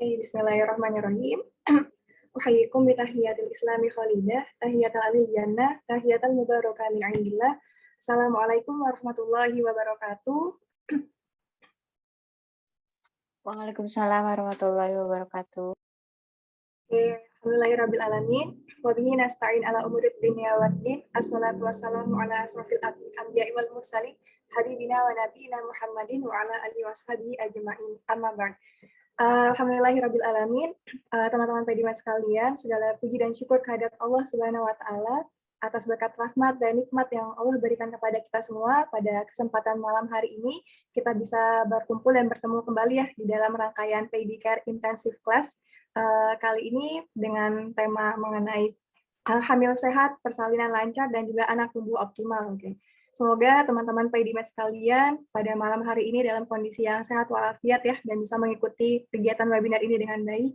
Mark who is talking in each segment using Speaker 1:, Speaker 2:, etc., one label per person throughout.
Speaker 1: Bismillahirrahmanirrahim. Uhayyikum bitahiyatil islami khalidah, tahiyatul alil jannah, tahiyatul mubarakah min indillah. Assalamualaikum warahmatullahi wabarakatuh.
Speaker 2: Waalaikumsalam warahmatullahi wabarakatuh.
Speaker 1: Alhamdulillahirabbil alamin. Wa bihi nasta'in ala umurid dunya waddin. Assalatu wassalamu ala asrofil anbiya'i wal mursalin, habibina wa nabiyina Muhammadin wa ala alihi washabihi ajma'in. Amma ba'd. Alhamdulillahirabbil alamin. Teman-teman Pedimat sekalian, segala puji dan syukur kehadirat Allah Subhanahu wa taala atas berkat rahmat dan nikmat yang Allah berikan kepada kita semua pada kesempatan malam hari ini. Kita bisa berkumpul dan bertemu kembali ya di dalam rangkaian Pedicare Intensive Class kali ini dengan tema mengenai hamil sehat, persalinan lancar, dan juga anak tumbuh optimal. Oke. Semoga teman-teman Pedimat sekalian pada malam hari ini dalam kondisi yang sehat walafiat ya, dan bisa mengikuti kegiatan webinar ini dengan baik.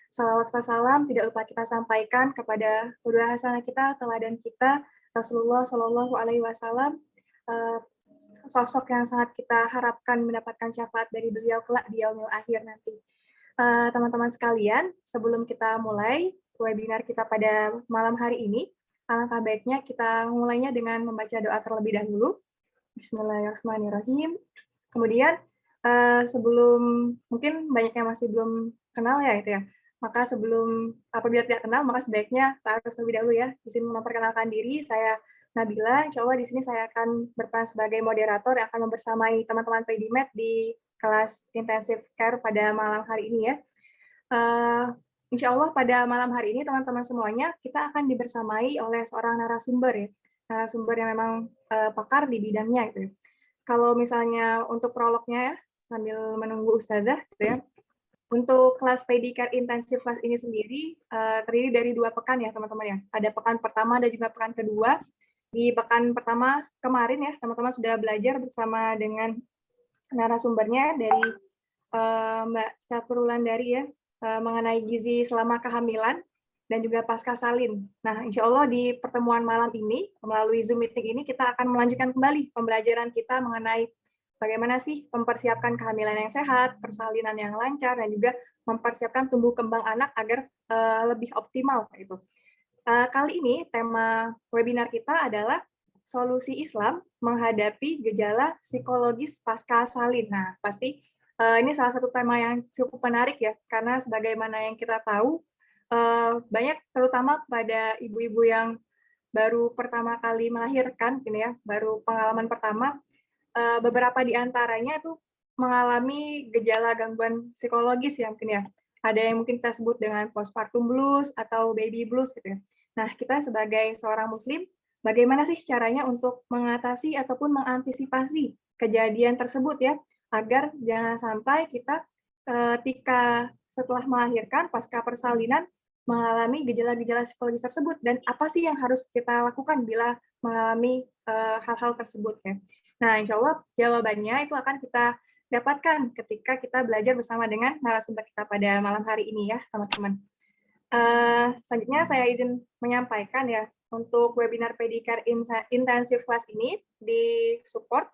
Speaker 1: Salawat serta salam tidak lupa kita sampaikan kepada qudwah hasanah kita, teladan kita, Rasulullah Shallallahu Alaihi Wasallam, sosok yang sangat kita harapkan mendapatkan syafaat dari beliau kelak di yaumil akhir nanti. Teman-teman sekalian, sebelum kita mulai webinar kita pada malam hari ini, alangkah baiknya kita mulainya dengan membaca doa terlebih dahulu. Bismillahirrahmanirrahim. Kemudian sebelum, mungkin banyak yang masih belum kenal ya itu ya, maka sebelum apabila tidak kenal maka sebaiknya taruh terlebih dahulu ya. Di sini memperkenalkan diri, saya Nabila. Insya Allah di sini saya akan berperan sebagai moderator yang akan membersamai teman-teman Pedimat di kelas intensive care pada malam hari ini ya. Insya Allah pada malam hari ini teman-teman semuanya kita akan dibersamai oleh seorang narasumber ya, narasumber yang memang pakar di bidangnya gitu ya. Kalau misalnya untuk prolognya ya, sambil menunggu Ustazah gitu ya. Untuk kelas Pedicare Intensive Class ini sendiri terdiri dari 2 pekan ya teman-teman ya. Ada pekan pertama dan juga pekan kedua. Di pekan pertama kemarin ya teman-teman sudah belajar bersama dengan narasumbernya dari Mbak Caturlandari ya, mengenai gizi selama kehamilan dan juga pasca salin. Nah, insya Allah di pertemuan malam ini, melalui Zoom meeting ini, kita akan melanjutkan kembali pembelajaran kita mengenai bagaimana sih mempersiapkan kehamilan yang sehat, persalinan yang lancar, dan juga mempersiapkan tumbuh kembang anak agar lebih optimal. Gitu. Kali ini tema webinar kita adalah solusi Islam menghadapi gejala psikologis pasca salin. Nah, pasti ini salah satu tema yang cukup menarik ya, karena sebagaimana yang kita tahu, banyak terutama pada ibu-ibu yang baru pertama kali melahirkan, gini ya, baru pengalaman pertama, beberapa di antaranya tuh mengalami gejala gangguan psikologis ya mungkin ya. Ada yang mungkin kita sebut dengan postpartum blues atau baby blues gitu ya. Nah, kita sebagai seorang muslim, bagaimana sih caranya untuk mengatasi ataupun mengantisipasi kejadian tersebut ya, agar jangan sampai kita ketika setelah melahirkan, pasca persalinan, mengalami gejala-gejala psikologis tersebut, dan apa sih yang harus kita lakukan bila mengalami hal-hal tersebut ya. Nah, insya Allah jawabannya itu akan kita dapatkan ketika kita belajar bersama dengan narasumber kita pada malam hari ini ya, teman-teman. Selanjutnya saya izin menyampaikan ya, untuk webinar Pedicare Intensive Class ini disupport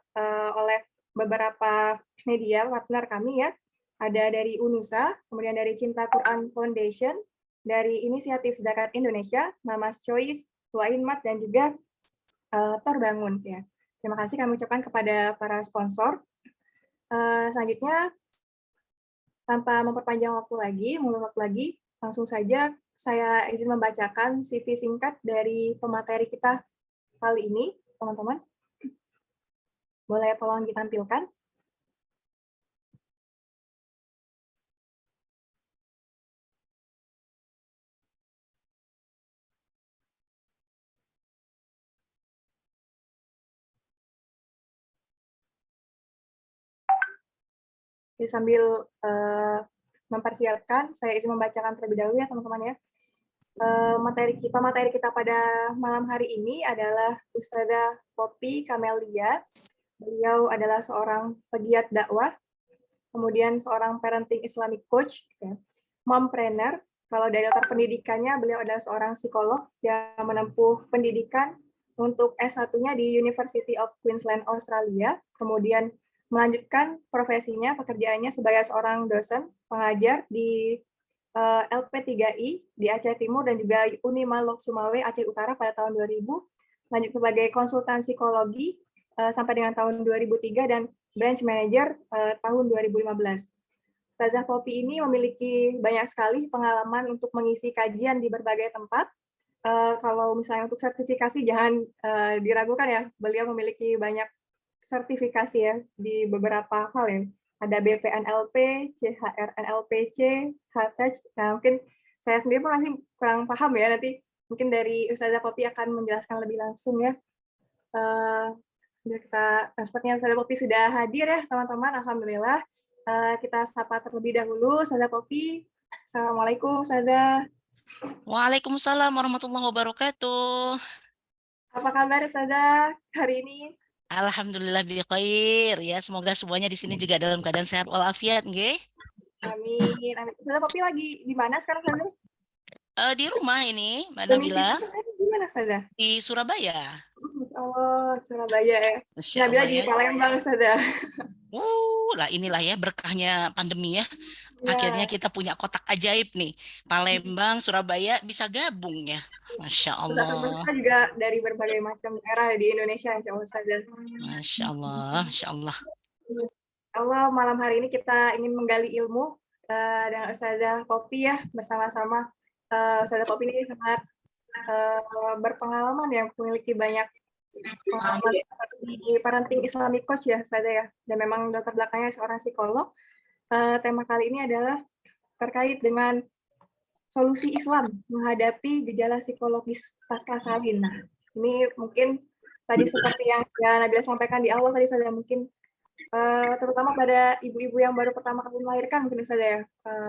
Speaker 1: oleh beberapa media partner kami ya. Ada dari UNUSA, kemudian dari Cinta Quran Foundation, dari Inisiatif Zakat Indonesia, Mama's Choice, Tuainmat, dan juga Terbangun ya. Terima kasih kami ucapkan kepada para sponsor. Selanjutnya, tanpa memperpanjang waktu lagi, langsung saja saya izin membacakan CV singkat dari pemateri kita kali ini, teman-teman. Boleh tolong ditampilkan? Jadi sambil mempersiapkan, saya izin membacakan terlebih dahulu ya teman-teman ya. Materi kita pada malam hari ini adalah Ustazah Poppy Kamelia. Beliau adalah seorang pegiat dakwah, kemudian seorang parenting Islamic coach, ya. Mompreneur. Kalau dari latar pendidikannya, beliau adalah seorang psikolog yang menempuh pendidikan untuk S1-nya di University of Queensland, Australia, kemudian melanjutkan profesinya, pekerjaannya sebagai seorang dosen, pengajar di LP3I di Aceh Timur dan juga Unima Lok Sumawe Aceh Utara pada tahun 2000, lanjut sebagai konsultan psikologi sampai dengan tahun 2003 dan branch manager tahun 2015. Ustazah Popi ini memiliki banyak sekali pengalaman untuk mengisi kajian di berbagai tempat. Kalau misalnya untuk sertifikasi jangan diragukan ya, beliau memiliki banyak sertifikasi ya di beberapa hal ya. Ada BPNLP, CHRNLPC, HTEC. Nah, mungkin saya sendiri pun masih kurang paham ya, nanti mungkin dari Ustazah Popi akan menjelaskan lebih langsung ya. Sepertinya Ustazah Popi sudah hadir ya, teman-teman. Alhamdulillah. Kita sapa terlebih dahulu Ustazah Popi. Assalamualaikum Ustazah.
Speaker 3: Waalaikumsalam warahmatullahi wabarakatuh.
Speaker 1: Apa kabar Ustazah hari ini?
Speaker 3: Alhamdulillah bi khair ya. Semoga semuanya di sini juga dalam keadaan sehat walafiat, nggih.
Speaker 1: Amin. Amin. Ustazah Popi lagi di mana sekarang Ustazah?
Speaker 3: Di rumah ini, Mbak
Speaker 1: Domisili
Speaker 3: Nabila,
Speaker 1: di mana Ustazah?
Speaker 3: di Surabaya.
Speaker 1: Oh, Surabaya ya.
Speaker 3: Masya
Speaker 1: Nabila
Speaker 3: Allah
Speaker 1: di
Speaker 3: ya.
Speaker 1: Palembang Ustazah.
Speaker 3: Lah inilah ya berkahnya pandemi ya. Akhirnya
Speaker 1: Ya,
Speaker 3: kita punya kotak ajaib nih. Palembang, Surabaya bisa gabung ya. Masya
Speaker 1: Ustazah
Speaker 3: Allah.
Speaker 1: pemirsa juga dari berbagai macam daerah di Indonesia Insya Allah Ustazah.
Speaker 3: Masya Allah. Masya Allah.
Speaker 1: Allah malam hari ini kita ingin menggali ilmu dengan Ustazah Popi ya bersama-sama. Ustazah Popi ini sangat berpengalaman yang memiliki banyak pengalaman di parenting Islamic coach ya Ustazah ya. Dan memang latar belakangnya seorang psikolog. Tema kali ini adalah terkait dengan solusi Islam menghadapi gejala psikologis pasca salin. Nah, ini mungkin tadi seperti yang Nabila sampaikan di awal tadi saja mungkin terutama pada ibu-ibu yang baru pertama kali melahirkan mungkin saja ya,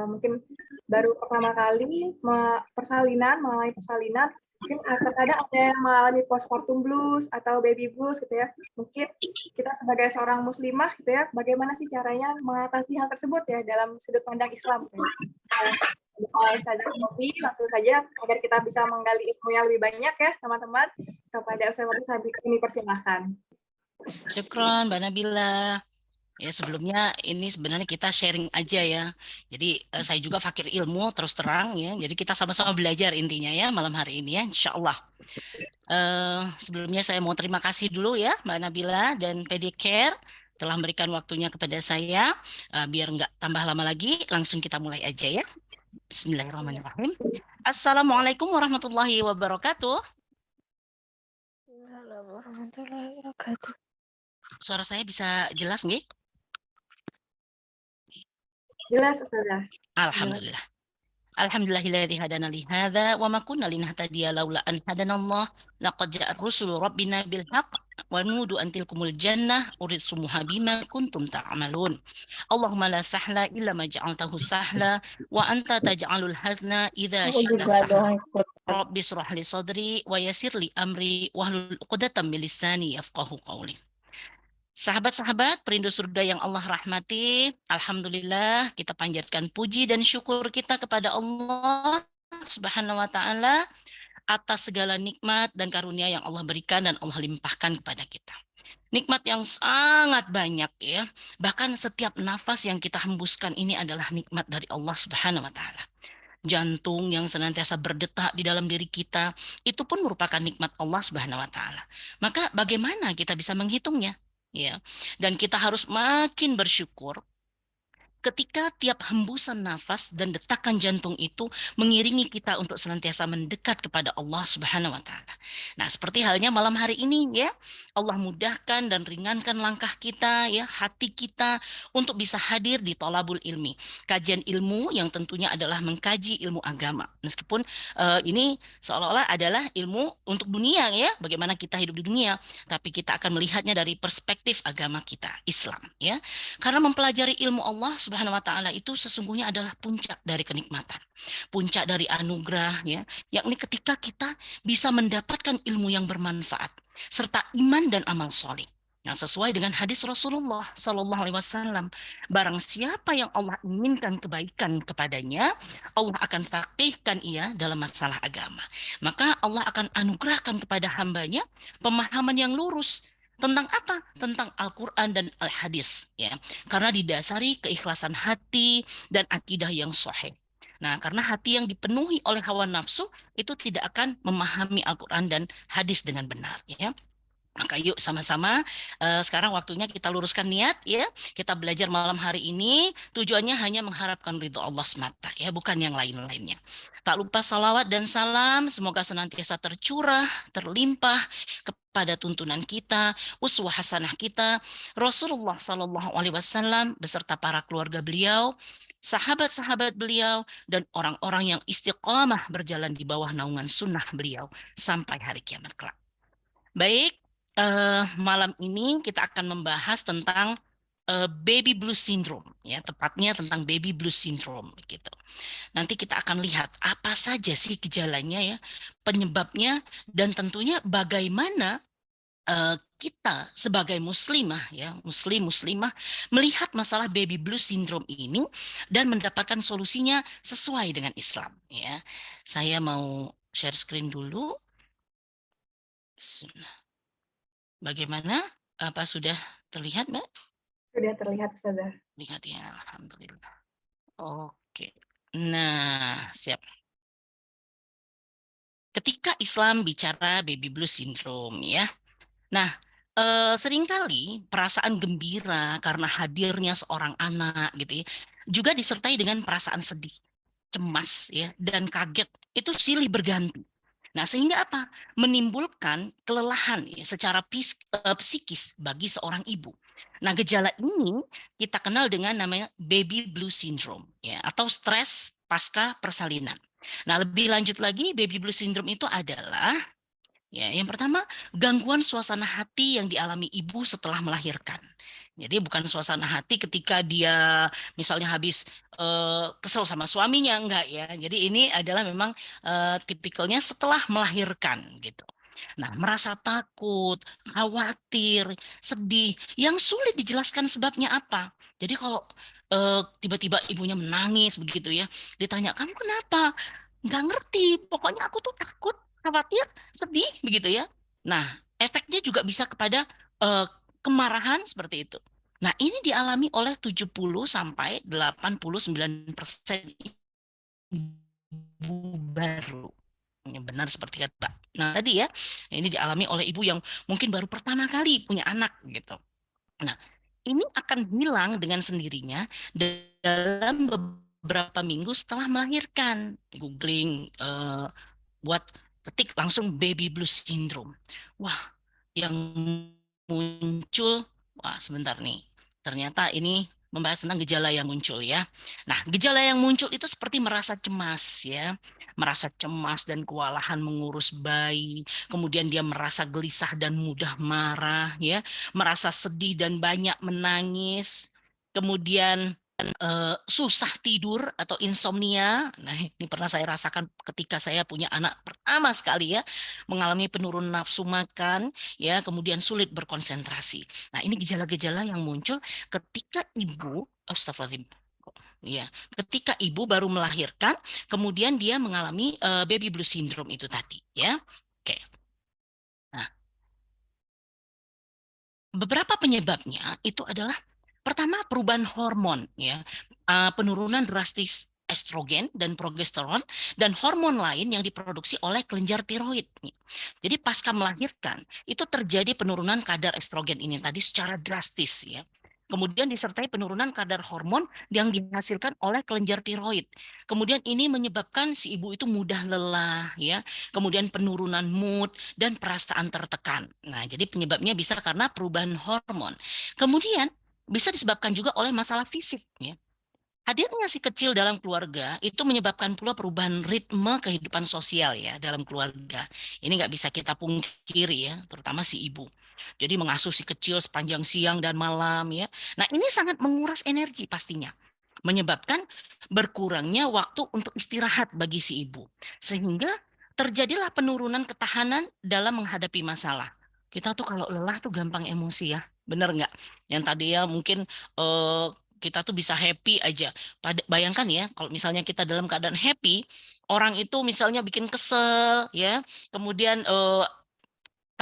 Speaker 1: mungkin baru pertama kali mengalami persalinan, mungkin terkadang ada yang mengalami postpartum blues atau baby blues gitu ya. Mungkin kita sebagai seorang muslimah gitu ya, bagaimana sih caranya mengatasi hal tersebut ya dalam sudut pandang Islam. Gitu ya. Ustazah Popi, langsung saja agar kita bisa menggali ilmunya lebih banyak ya teman-teman. Kepada Ustazah Popi ini persilahkan.
Speaker 3: Syukron, Mbak Nabila. Ya sebelumnya ini sebenarnya kita sharing aja ya. Jadi saya juga fakir ilmu terus terang ya. Jadi kita sama-sama belajar intinya ya malam hari ini ya, insya Allah. Sebelumnya saya mau terima kasih dulu ya Mbak Nabila dan Pedicare telah memberikan waktunya kepada saya. Biar nggak tambah lama lagi, langsung kita mulai aja ya. Bismillahirrahmanirrahim. Assalamualaikum warahmatullahi wabarakatuh.
Speaker 2: Assalamualaikum warahmatullahi wabarakatuh.
Speaker 3: Suara saya bisa jelas nggih?
Speaker 1: Jelas Ustazah.
Speaker 3: Alhamdulillah. Alhamdulillahilladzi hadana li hadza wa ma kunna linahtadiya laula an hadanallah laqad ja'a rusulu rabbina bil haqq wa nudu an tilkumul jannah urisumuha bima kuntum ta'malun. Allahumma la sahla illa ma ja'altahu sahla wa anta taj'alul hazna idza
Speaker 2: Aku
Speaker 3: syi'ta
Speaker 2: juga
Speaker 3: sahla.
Speaker 2: doang ikut.
Speaker 3: Rabbi shrah li sadri wa yassir li amri wahlul 'uqdatam min lisani yafqahu qawli. Sahabat-sahabat perindu surga yang Allah rahmati, Alhamdulillah kita panjatkan puji dan syukur kita kepada Allah Subhanahu wa Ta'ala atas segala nikmat dan karunia yang Allah berikan dan Allah limpahkan kepada kita. Nikmat yang sangat banyak ya, bahkan setiap nafas yang kita hembuskan ini adalah nikmat dari Allah Subhanahu wa Ta'ala. Jantung yang senantiasa berdetak di dalam diri kita, itu pun merupakan nikmat Allah Subhanahu wa Ta'ala. Maka bagaimana kita bisa menghitungnya? Ya, dan kita harus makin bersyukur ketika tiap hembusan nafas dan detakan jantung itu mengiringi kita untuk senantiasa mendekat kepada Allah Subhanahu wa Ta'ala. Nah, seperti halnya malam hari ini ya, Allah mudahkan dan ringankan langkah kita ya, hati kita untuk bisa hadir di Thalabul Ilmi, kajian ilmu yang tentunya adalah mengkaji ilmu agama. Meskipun ini seolah-olah adalah ilmu untuk dunia ya, bagaimana kita hidup di dunia, tapi kita akan melihatnya dari perspektif agama kita, Islam ya. Karena mempelajari ilmu Allah Subhanahu wa Ta'ala itu sesungguhnya adalah puncak dari kenikmatan, puncak dari anugerah ya, yakni ketika kita bisa mendapatkan ilmu yang bermanfaat serta iman dan amal soleh. Yang sesuai dengan hadis Rasulullah Sallallahu Alaihi Wasallam, barang siapa yang Allah inginkan kebaikan kepadanya, Allah akan faqihkan ia dalam masalah agama. Maka Allah akan anugerahkan kepada hambanya pemahaman yang lurus Tentang apa? Tentang Al-Quran dan Al-Hadis, ya. Karena didasari keikhlasan hati dan akidah yang sahih. Nah, karena hati yang dipenuhi oleh hawa nafsu itu tidak akan memahami Al-Quran dan hadis dengan benar, ya. Maka yuk sama-sama sekarang waktunya kita luruskan niat, ya. Kita belajar malam hari ini tujuannya hanya mengharapkan ridho Allah semata, ya, bukan yang lain-lainnya. Tak lupa salawat dan salam semoga senantiasa tercurah, terlimpah kepada tuntunan kita, uswah hasanah kita, Rasulullah Shallallahu Alaihi Wasallam beserta para keluarga beliau, sahabat-sahabat beliau, dan orang-orang yang istiqamah berjalan di bawah naungan sunnah beliau sampai hari kiamat kelak. Baik, malam ini kita akan membahas tentang baby blues syndrome, ya, tepatnya tentang baby blues syndrome gitu. Nanti kita akan lihat apa saja sih gejalanya, ya, penyebabnya, dan tentunya bagaimana kita sebagai muslimah, ya, muslimah melihat masalah baby blues syndrome ini dan mendapatkan solusinya sesuai dengan Islam, ya. Saya mau share screen dulu. Bagaimana? Apa sudah terlihat, Mbak?
Speaker 1: Sudah terlihat, Ustazah.
Speaker 3: Lihat ya, alhamdulillah. Oke. Nah, siap. Ketika Islam bicara baby blues syndrome, ya. Nah, seringkali perasaan gembira karena hadirnya seorang anak gitu ya, juga disertai dengan perasaan sedih, cemas ya, dan kaget. Itu silih berganti. Nah, sehingga apa? Menimbulkan kelelahan ya, secara psikis bagi seorang ibu. Nah, gejala ini kita kenal dengan namanya baby blues syndrome ya, atau stres pasca persalinan. Nah, lebih lanjut lagi, baby blues syndrome itu adalah, ya, yang pertama, gangguan suasana hati yang dialami ibu setelah melahirkan. Jadi bukan suasana hati ketika dia misalnya habis kesel sama suaminya, enggak ya. Jadi ini adalah memang tipikalnya setelah melahirkan gitu. Nah, merasa takut, khawatir, sedih, yang sulit dijelaskan sebabnya apa. Jadi kalau tiba-tiba ibunya menangis begitu ya, ditanya, kamu kenapa? Nggak ngerti, pokoknya aku tuh takut, khawatir, sedih begitu ya. Nah, efeknya juga bisa kepada eh, kemarahan seperti itu. Nah, ini dialami oleh 70 sampai 89% ibu baru. Ya, benar seperti kata Mbak. Nah, tadi ya, ini dialami oleh ibu yang mungkin baru pertama kali punya anak gitu. Nah, ini akan hilang dengan sendirinya dalam beberapa minggu setelah melahirkan. Googling, buat ketik langsung baby blues syndrome. Wah, yang muncul, wah sebentar nih, ternyata ini membahas tentang gejala yang muncul ya. Nah, gejala yang muncul itu seperti merasa cemas ya, merasa cemas dan kewalahan mengurus bayi, kemudian dia merasa gelisah dan mudah marah ya, merasa sedih dan banyak menangis, kemudian susah tidur atau insomnia. Nah, ini pernah saya rasakan ketika saya punya anak pertama sekali ya, mengalami penurunan nafsu makan, ya, kemudian sulit berkonsentrasi. Nah, ini gejala-gejala yang muncul ketika ibu, astagfirullahaladzim, ya, ketika ibu baru melahirkan, kemudian dia mengalami baby blues syndrome itu tadi, ya. Oke. Nah, beberapa penyebabnya itu adalah pertama perubahan hormon ya, penurunan drastis estrogen dan progesteron dan hormon lain yang diproduksi oleh kelenjar tiroid. Jadi pasca melahirkan itu terjadi penurunan kadar estrogen ini tadi secara drastis ya. Kemudian disertai penurunan kadar hormon yang dihasilkan oleh kelenjar tiroid. Kemudian ini menyebabkan si ibu itu mudah lelah ya, kemudian penurunan mood dan perasaan tertekan. Nah, jadi penyebabnya bisa karena perubahan hormon. Kemudian bisa disebabkan juga oleh masalah fisik ya. Hadirnya si kecil dalam keluarga itu menyebabkan pula perubahan ritme kehidupan sosial ya dalam keluarga. Ini nggak bisa kita pungkiri ya, terutama si ibu. Jadi mengasuh si kecil sepanjang siang dan malam ya. Nah, ini sangat menguras energi pastinya. Menyebabkan berkurangnya waktu untuk istirahat bagi si ibu. Sehingga terjadilah penurunan ketahanan dalam menghadapi masalah. Kita tuh kalau lelah tuh gampang emosi ya. Bener nggak? Yang tadi ya mungkin eh, kita tuh bisa happy aja. Bayangkan ya, kalau misalnya kita dalam keadaan happy, orang itu misalnya bikin kesel, ya, kemudian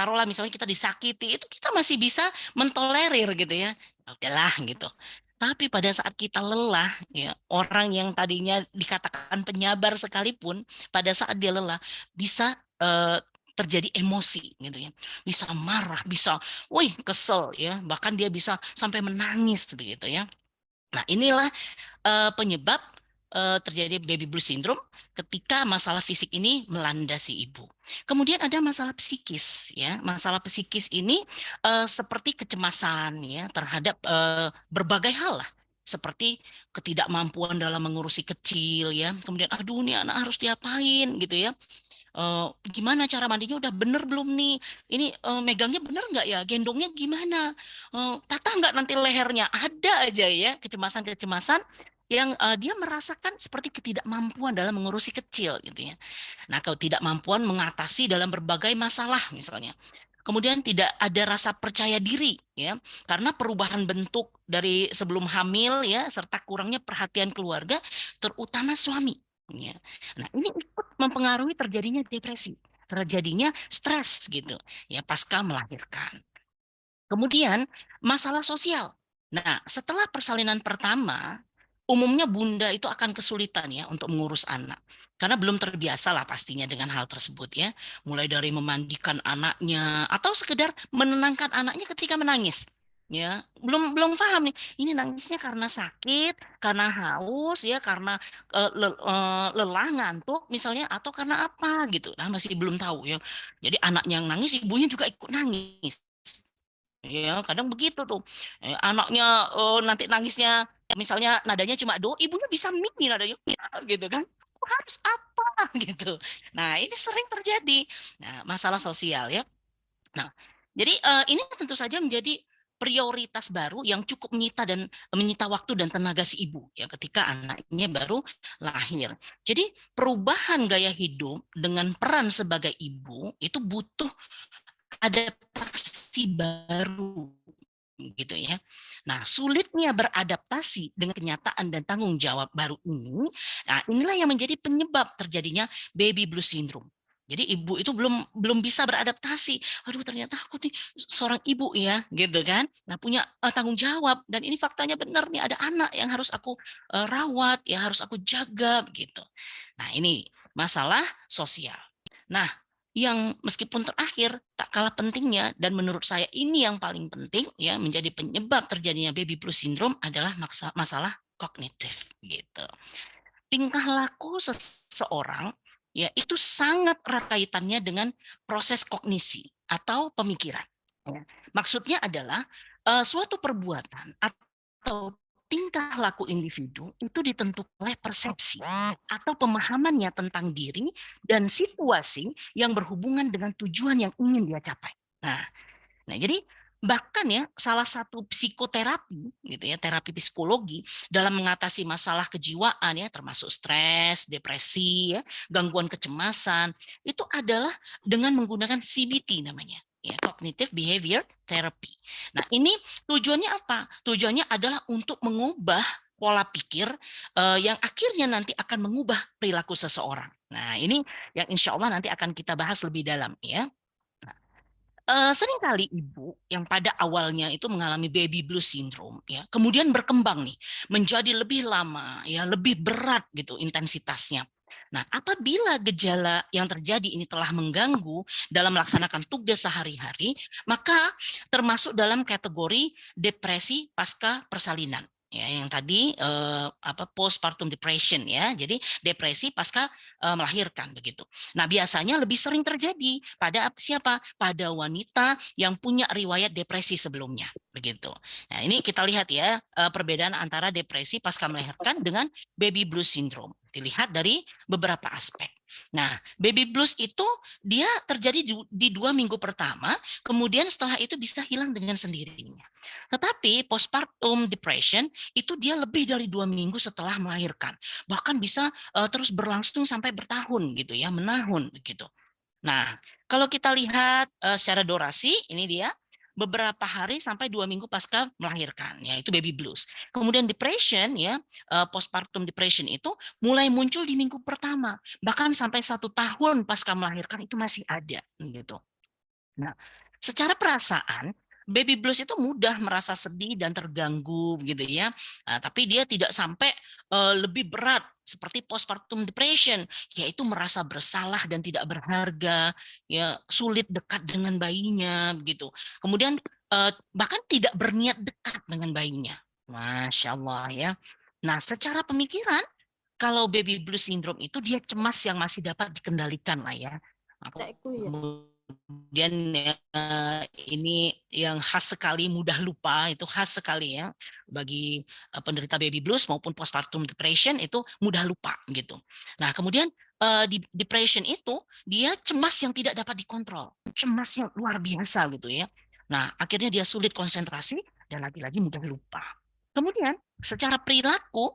Speaker 3: taruhlah misalnya kita disakiti, itu kita masih bisa mentolerir gitu ya. Udahlah gitu. Tapi pada saat kita lelah, ya, orang yang tadinya dikatakan penyabar sekalipun, pada saat dia lelah bisa terjadi emosi gitu ya. Bisa marah, bisa, wih, kesel ya, bahkan dia bisa sampai menangis begitu ya. Nah, inilah penyebab terjadi baby blues syndrome ketika masalah fisik ini melanda si ibu. Kemudian ada masalah psikis ya. Masalah psikis ini seperti kecemasan ya terhadap berbagai hal lah. Seperti ketidakmampuan dalam mengurusi kecil ya. Kemudian aduh nih anak harus diapain gitu ya. Gimana cara mandinya udah bener belum nih? Ini megangnya bener nggak ya? Gendongnya gimana? Patah nggak nanti lehernya? Ada aja ya kecemasan-kecemasan yang dia merasakan seperti ketidakmampuan dalam mengurusi kecil gitu ya. Nah, kalau tidak mampuan mengatasi dalam berbagai masalah misalnya. Kemudian tidak ada rasa percaya diri ya, karena perubahan bentuk dari sebelum hamil ya, serta kurangnya perhatian keluarga, terutama suami. Ya. Nah, ini ikut mempengaruhi terjadinya depresi, terjadinya stres gitu ya pasca melahirkan. Kemudian masalah sosial. Nah, setelah persalinan pertama, umumnya bunda itu akan kesulitan ya untuk mengurus anak. Karena belum terbiasa lah pastinya dengan hal tersebut ya. Mulai dari memandikan anaknya atau sekedar menenangkan anaknya ketika menangis. Ya, belum paham nih. Ini nangisnya karena sakit, karena haus ya, karena lelah ngantuk misalnya atau karena apa gitu. Nah, masih belum tahu ya. Jadi anaknya yang nangis, ibunya juga ikut nangis. Ya, kadang begitu tuh. Anaknya nanti nangisnya misalnya nadanya cuma do, ibunya bisa mimi nadanya "Ya," gitu kan. "Aku harus apa gitu. Nah, ini sering terjadi. Nah, masalah sosial ya. Nah, jadi ini tentu saja menjadi prioritas baru yang cukup menyita waktu dan tenaga si ibu ya ketika anaknya baru lahir. Jadi perubahan gaya hidup dengan peran sebagai ibu itu butuh adaptasi baru gitu ya. Nah, sulitnya beradaptasi dengan kenyataan dan tanggung jawab baru ini, nah inilah yang menjadi penyebab terjadinya baby blues syndrome. Jadi ibu itu belum bisa beradaptasi. Aduh, ternyata aku nih seorang ibu ya, gitu kan. Nah, punya tanggung jawab dan ini faktanya benar nih ada anak yang harus aku rawat, ya harus aku jaga gitu. Nah, ini masalah sosial. Nah, yang meskipun terakhir tak kalah pentingnya dan menurut saya ini yang paling penting ya menjadi penyebab terjadinya baby blues syndrome adalah masalah kognitif gitu. Tingkah laku seseorang ya itu sangat erat kaitannya dengan proses kognisi atau pemikiran. Ya. Maksudnya adalah suatu perbuatan atau tingkah laku individu itu ditentukan oleh persepsi atau pemahamannya tentang diri dan situasi yang berhubungan dengan tujuan yang ingin dia capai. Nah, jadi bahkan ya salah satu psikoterapi gitu ya, terapi psikologi dalam mengatasi masalah kejiwaan ya termasuk stres, depresi ya, gangguan kecemasan itu adalah dengan menggunakan CBT namanya. Ya, Cognitive Behavior Therapy. Nah, ini tujuannya apa? Tujuannya adalah untuk mengubah pola pikir yang akhirnya nanti akan mengubah perilaku seseorang. Nah, ini yang insya Allah nanti akan kita bahas lebih dalam ya. Seringkali ibu yang pada awalnya itu mengalami baby blues syndrome ya, kemudian berkembang nih menjadi lebih lama ya, lebih berat gitu intensitasnya. Nah, apabila gejala yang terjadi ini telah mengganggu dalam melaksanakan tugas sehari-hari, maka termasuk dalam kategori depresi pasca persalinan. Ya, yang tadi postpartum depression ya. Jadi depresi pasca melahirkan begitu. Nah, biasanya lebih sering terjadi pada siapa? Pada wanita yang punya riwayat depresi sebelumnya, begitu. Nah, ini kita lihat ya perbedaan antara depresi pasca melahirkan dengan baby blues syndrome. Dilihat dari beberapa aspek. Nah, baby blues itu dia terjadi di 2 minggu pertama, kemudian setelah itu bisa hilang dengan sendirinya. Tetapi postpartum depression itu dia lebih dari 2 minggu setelah melahirkan, bahkan bisa terus berlangsung sampai bertahun gitu ya, menahun begitu. Nah, kalau kita lihat secara durasi, ini dia beberapa hari sampai 2 minggu pasca melahirkan, yaitu baby blues. Kemudian depression ya, postpartum depression itu mulai muncul di minggu pertama, bahkan sampai 1 tahun pasca melahirkan itu masih ada, gitu. Nah, secara perasaan, baby blues itu mudah merasa sedih dan terganggu gitu ya. Nah, tapi dia tidak sampai lebih berat seperti postpartum depression, yaitu merasa bersalah dan tidak berharga, ya sulit dekat dengan bayinya gitu. Kemudian bahkan tidak berniat dekat dengan bayinya. Masya Allah ya. Nah, secara pemikiran, kalau baby blues syndrome itu dia cemas yang masih dapat dikendalikan lah ya. Kemudian ini yang khas sekali, mudah lupa, itu khas sekali ya bagi penderita baby blues maupun postpartum depression, itu mudah lupa gitu. Nah, kemudian di depression itu dia cemas yang tidak dapat dikontrol, cemas yang luar biasa gitu ya. Nah, akhirnya dia sulit konsentrasi dan lagi-lagi mudah lupa. Kemudian secara perilaku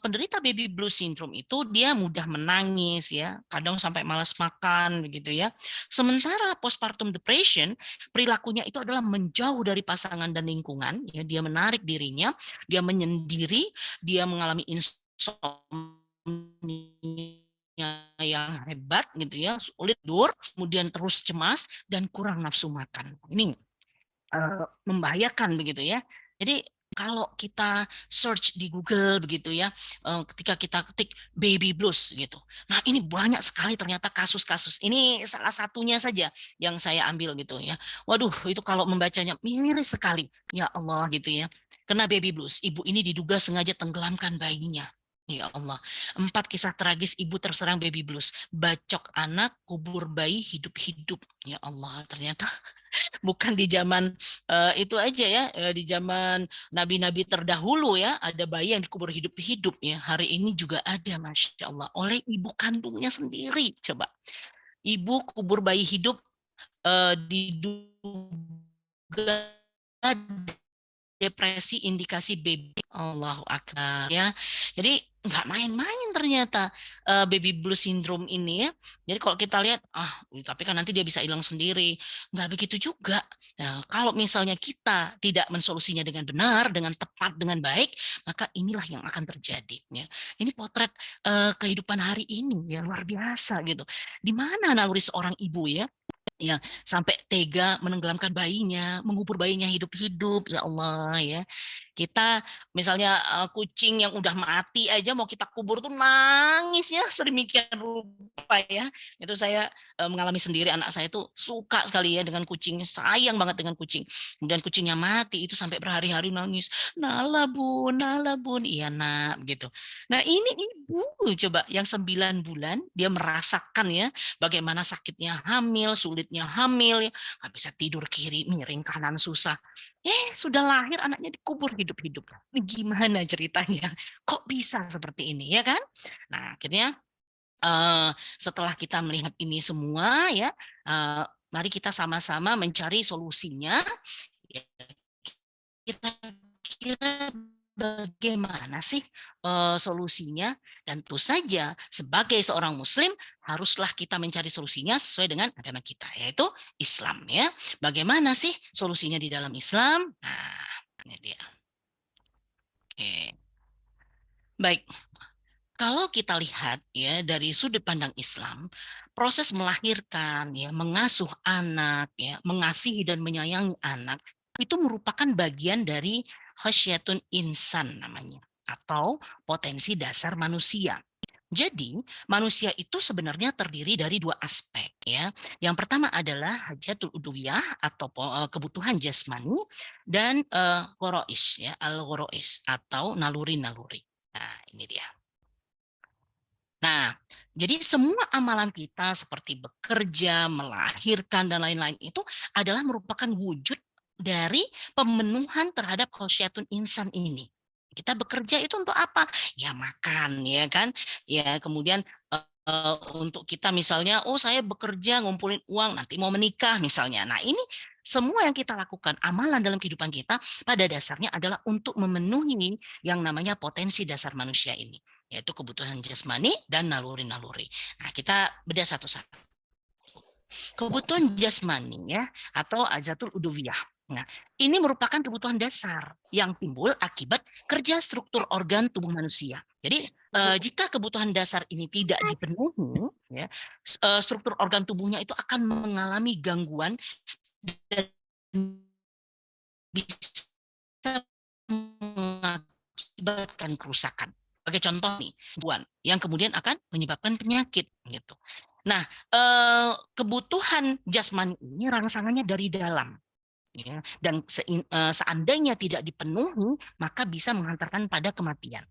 Speaker 3: penderita baby blues syndrome itu dia mudah menangis ya, kadang sampai malas makan begitu ya. Sementara postpartum depression perilakunya itu adalah menjauh dari pasangan dan lingkungan ya, dia menarik dirinya, dia menyendiri, dia mengalami insomnia yang hebat gitu ya, sulit tidur, kemudian terus cemas dan kurang nafsu makan. Ini membahayakan begitu ya. Jadi kalau kita search di Google begitu ya, ketika kita ketik baby blues gitu. Nah, ini banyak sekali ternyata kasus-kasus. Ini salah satunya saja yang saya ambil gitu ya. Waduh, itu kalau membacanya miris sekali. Ya Allah gitu ya. Kena baby blues, ibu ini diduga sengaja tenggelamkan bayinya. Ya Allah, 4 kisah tragis ibu terserang baby blues. Bacok anak, kubur bayi hidup-hidup. Ya Allah, ternyata bukan di zaman itu aja ya, di zaman nabi-nabi terdahulu ya, ada bayi yang dikubur hidup-hidup ya. Hari ini juga ada, Masya Allah, oleh ibu kandungnya sendiri. Coba, ibu kubur bayi hidup diduga depresi indikasi baby. Allahu Akbar ya. Jadi nggak main-main ternyata baby blues syndrome ini ya. Jadi kalau kita lihat tapi kan nanti dia bisa hilang sendiri. Nggak begitu juga. Nah, kalau misalnya kita tidak mensolusinya dengan benar, dengan tepat, dengan baik, maka inilah yang akan terjadi ya. Ini potret kehidupan hari ini ya, luar biasa gitu. Di mana naluri seorang ibu ya, yang sampai tega menenggelamkan bayinya, mengubur bayinya hidup-hidup, ya Allah ya. Kita misalnya kucing yang udah mati aja mau kita kubur tuh nangis ya sedemikian rupa ya. Itu saya mengalami sendiri, anak saya tuh suka sekali ya dengan kucing, sayang banget dengan kucing. Kemudian kucingnya mati itu sampai berhari-hari nangis. Nala bun, iya nak gitu. Nah ini ibu coba yang 9 bulan dia merasakan ya bagaimana sakitnya hamil, sulitnya hamil, ya, nggak bisa tidur kiri, miring kanan susah. Sudah lahir anaknya dikubur hidup-hidup. Ini gimana ceritanya? Kok bisa seperti ini ya kan? Nah, akhirnya setelah kita melihat ini semua ya, mari kita sama-sama mencari solusinya. Ya, kira-kira bagaimana sih solusinya? Dan tentu saja sebagai seorang muslim haruslah kita mencari solusinya sesuai dengan agama kita, yaitu Islam ya. Bagaimana sih solusinya di dalam Islam? Nah, ini dia. Oke. Baik. Kalau kita lihat ya dari sudut pandang Islam, proses melahirkan ya, mengasuh anak ya, mengasihi dan menyayangi anak itu merupakan bagian dari khasyatun insan namanya, atau potensi dasar manusia. Jadi, manusia itu sebenarnya terdiri dari 2 aspek ya. Yang pertama adalah hajatul udwiyah atau kebutuhan jasmani, dan ghorois ya, al-ghorois atau naluri-naluri. Nah, ini dia. Nah, jadi semua amalan kita seperti bekerja, melahirkan, dan lain-lain itu adalah merupakan wujud dari pemenuhan terhadap khasyatun insan ini. Kita bekerja itu untuk apa? Ya makan, ya kan? Ya kemudian untuk kita misalnya, saya bekerja ngumpulin uang, nanti mau menikah misalnya. Nah ini semua yang kita lakukan, amalan dalam kehidupan kita pada dasarnya adalah untuk memenuhi yang namanya potensi dasar manusia ini, yaitu kebutuhan jasmani dan naluri-naluri. Nah, kita bedah satu-satu. Kebutuhan jasmani ya, atau hajatul udwiyah. Nah, ini merupakan kebutuhan dasar yang timbul akibat kerja struktur organ tubuh manusia. Jadi, jika kebutuhan dasar ini tidak dipenuhi, ya, struktur organ tubuhnya itu akan mengalami gangguan dan bisa mengakibatkan kerusakan. Sebagai contoh nih, gangguan yang kemudian akan menyebabkan penyakit gitu. Nah, kebutuhan jasmani ini rangsangannya dari dalam. Ya, dan seandainya tidak dipenuhi, maka bisa menghantarkan pada kematian.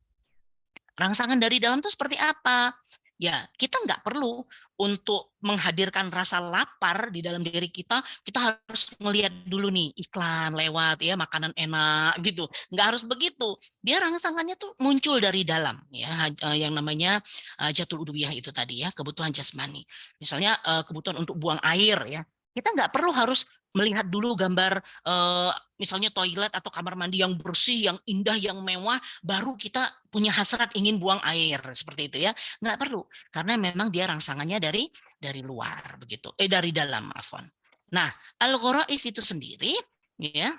Speaker 3: Rangsangan dari dalam itu seperti apa? Ya, kita nggak perlu untuk menghadirkan rasa lapar di dalam diri kita harus melihat dulu nih iklan lewat ya, makanan enak gitu. Nggak harus begitu. Dia rangsangannya tuh muncul dari dalam ya, yang namanya jatul udwiyah itu tadi ya, kebutuhan jasmani. Misalnya kebutuhan untuk buang air ya. Kita nggak perlu harus melihat dulu gambar misalnya toilet atau kamar mandi yang bersih, yang indah, yang mewah, baru kita punya hasrat ingin buang air seperti itu ya. Nggak perlu, karena memang dia rangsangannya dari luar begitu, dari dalam, afwan. Nah, al-ghora'is itu sendiri ya,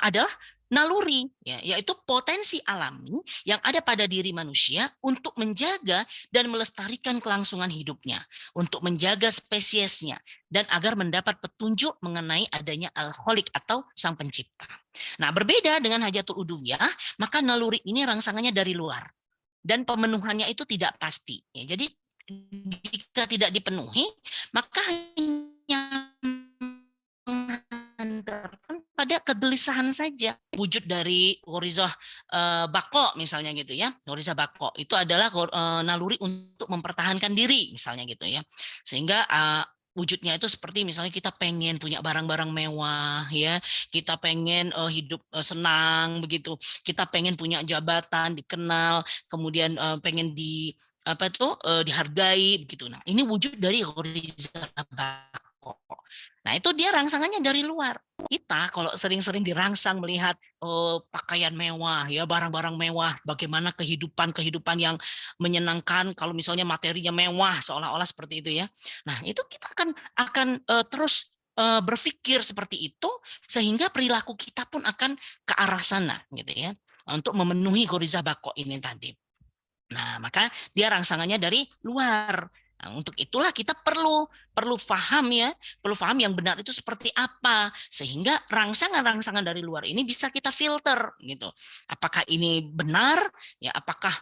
Speaker 3: adalah naluri ya, yaitu potensi alami yang ada pada diri manusia untuk menjaga dan melestarikan kelangsungan hidupnya, untuk menjaga spesiesnya, dan agar mendapat petunjuk mengenai adanya al-khaliq atau sang pencipta. Nah, berbeda dengan hajatul udwiyah, maka naluri ini rangsangannya dari luar dan pemenuhannya itu tidak pasti ya. Jadi jika tidak dipenuhi, maka hanya menghantarkan pada kegelisahan saja. Wujud dari ghorizah bako misalnya gitu ya. Ghorizah bako itu adalah naluri untuk mempertahankan diri misalnya gitu ya. Sehingga wujudnya itu seperti misalnya kita pengen punya barang-barang mewah ya, kita pengen hidup senang begitu, kita pengen punya jabatan, dikenal, kemudian pengen dihargai begitu. Nah, ini wujud dari ghorizah bako. Nah, itu dia rangsangannya dari luar. Kita kalau sering-sering dirangsang melihat pakaian mewah, ya barang-barang mewah, bagaimana kehidupan yang menyenangkan kalau misalnya materinya mewah, seolah-olah seperti itu ya. Nah, itu kita akan terus berpikir seperti itu, sehingga perilaku kita pun akan ke arah sana, gitu ya, untuk memenuhi ghorizah bako ini tadi. Nah, maka dia rangsangannya dari luar. Nah, untuk itulah kita perlu paham ya, perlu paham yang benar itu seperti apa, sehingga rangsangan-rangsangan dari luar ini bisa kita filter gitu. Apakah ini benar? Ya, apakah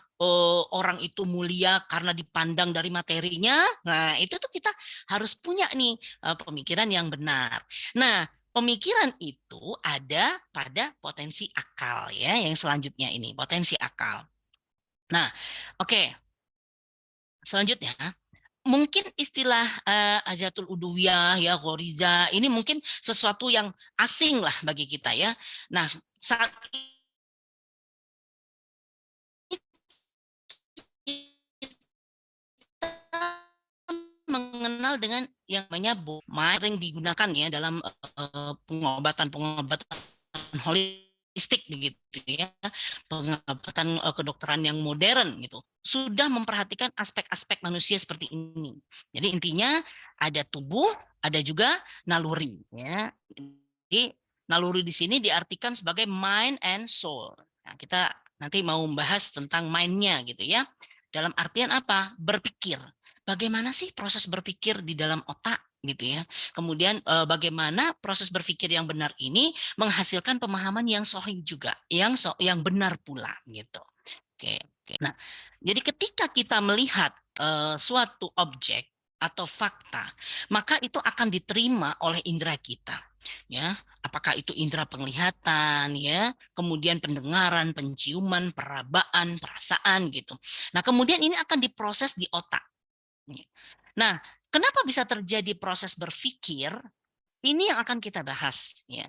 Speaker 3: orang itu mulia karena dipandang dari materinya? Nah, itu tuh kita harus punya nih pemikiran yang benar. Nah, pemikiran itu ada pada potensi akal ya, yang selanjutnya ini, potensi akal. Nah, oke. Selanjutnya, mungkin istilah hajatul udwiyah ya, ghoriza ini mungkin sesuatu yang asing lah bagi kita ya. Nah, saat ini mengenal dengan yang namanya sering digunakan ya dalam pengobatan holistik begitu ya, pengobatan kedokteran yang modern gitu, sudah memperhatikan aspek-aspek manusia seperti ini. Jadi intinya ada tubuh, ada juga naluri ya. Jadi naluri di sini diartikan sebagai mind and soul. Nah, kita nanti mau membahas tentang mind-nya gitu ya. Dalam artian apa? Berpikir. Bagaimana sih proses berpikir di dalam otak gitu ya. Kemudian bagaimana proses berpikir yang benar ini menghasilkan pemahaman yang sahih juga, yang benar pula gitu. Oke. Nah, jadi ketika kita melihat suatu objek atau fakta, maka itu akan diterima oleh indera kita. Ya, apakah itu indera penglihatan ya, kemudian pendengaran, penciuman, perabaan, perasaan gitu. Nah, kemudian ini akan diproses di otak. Nah, kenapa bisa terjadi proses berpikir? Ini yang akan kita bahas ya.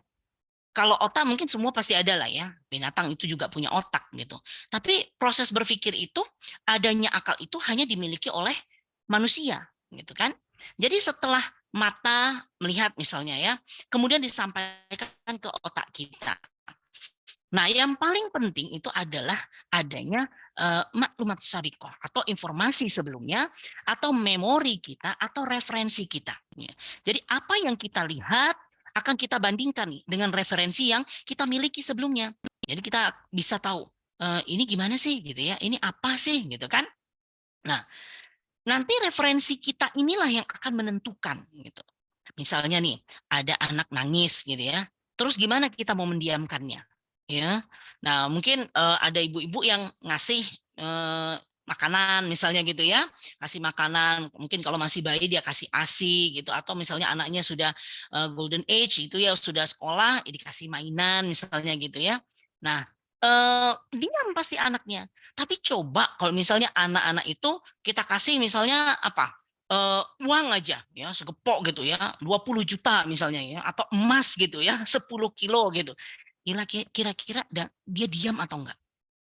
Speaker 3: Kalau otak mungkin semua pasti ada lah ya. Binatang itu juga punya otak gitu. Tapi proses berpikir itu, adanya akal itu hanya dimiliki oleh manusia gitu kan. Jadi setelah mata melihat misalnya ya, kemudian disampaikan ke otak kita. Nah, yang paling penting itu adalah adanya maklumat sabiqah atau informasi sebelumnya atau memori kita atau referensi kita. Ya. Jadi apa yang kita lihat akan kita bandingkan nih dengan referensi yang kita miliki sebelumnya. Jadi kita bisa tahu ini gimana sih gitu ya, ini apa sih gitu kan. Nah, nanti referensi kita inilah yang akan menentukan gitu. Misalnya nih, ada anak nangis gitu ya. Terus gimana kita mau mendiamkannya? Ya. Nah, mungkin ada ibu-ibu yang ngasih makanan misalnya gitu ya. Kasih makanan, mungkin kalau masih bayi dia kasih ASI gitu atau misalnya anaknya sudah golden age itu ya sudah sekolah, ya dikasih mainan misalnya gitu ya. Nah, diam pasti anaknya. Tapi coba kalau misalnya anak-anak itu kita kasih misalnya apa? Uang aja ya segepok gitu ya 20 juta misalnya ya atau emas gitu ya 10 kilo gitu kira-kira dia diam atau enggak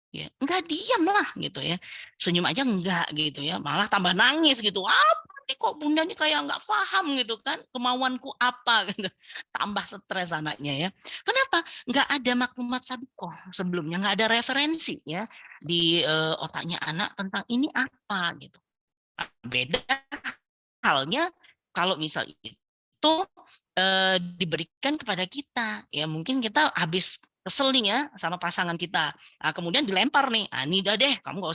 Speaker 3: ya enggak diam lah gitu ya senyum aja enggak gitu ya malah tambah nangis gitu apa nih kok bunda nih kayak enggak paham gitu kan kemauanku apa gitu tambah stres anaknya ya kenapa enggak ada maklumat sabiqah sebelumnya enggak ada referensi ya di otaknya anak tentang ini apa gitu beda halnya kalau misal itu diberikan kepada kita, ya mungkin kita habis kesel nih ya sama pasangan kita, kemudian dilempar nih, ini udah deh, kamu nggak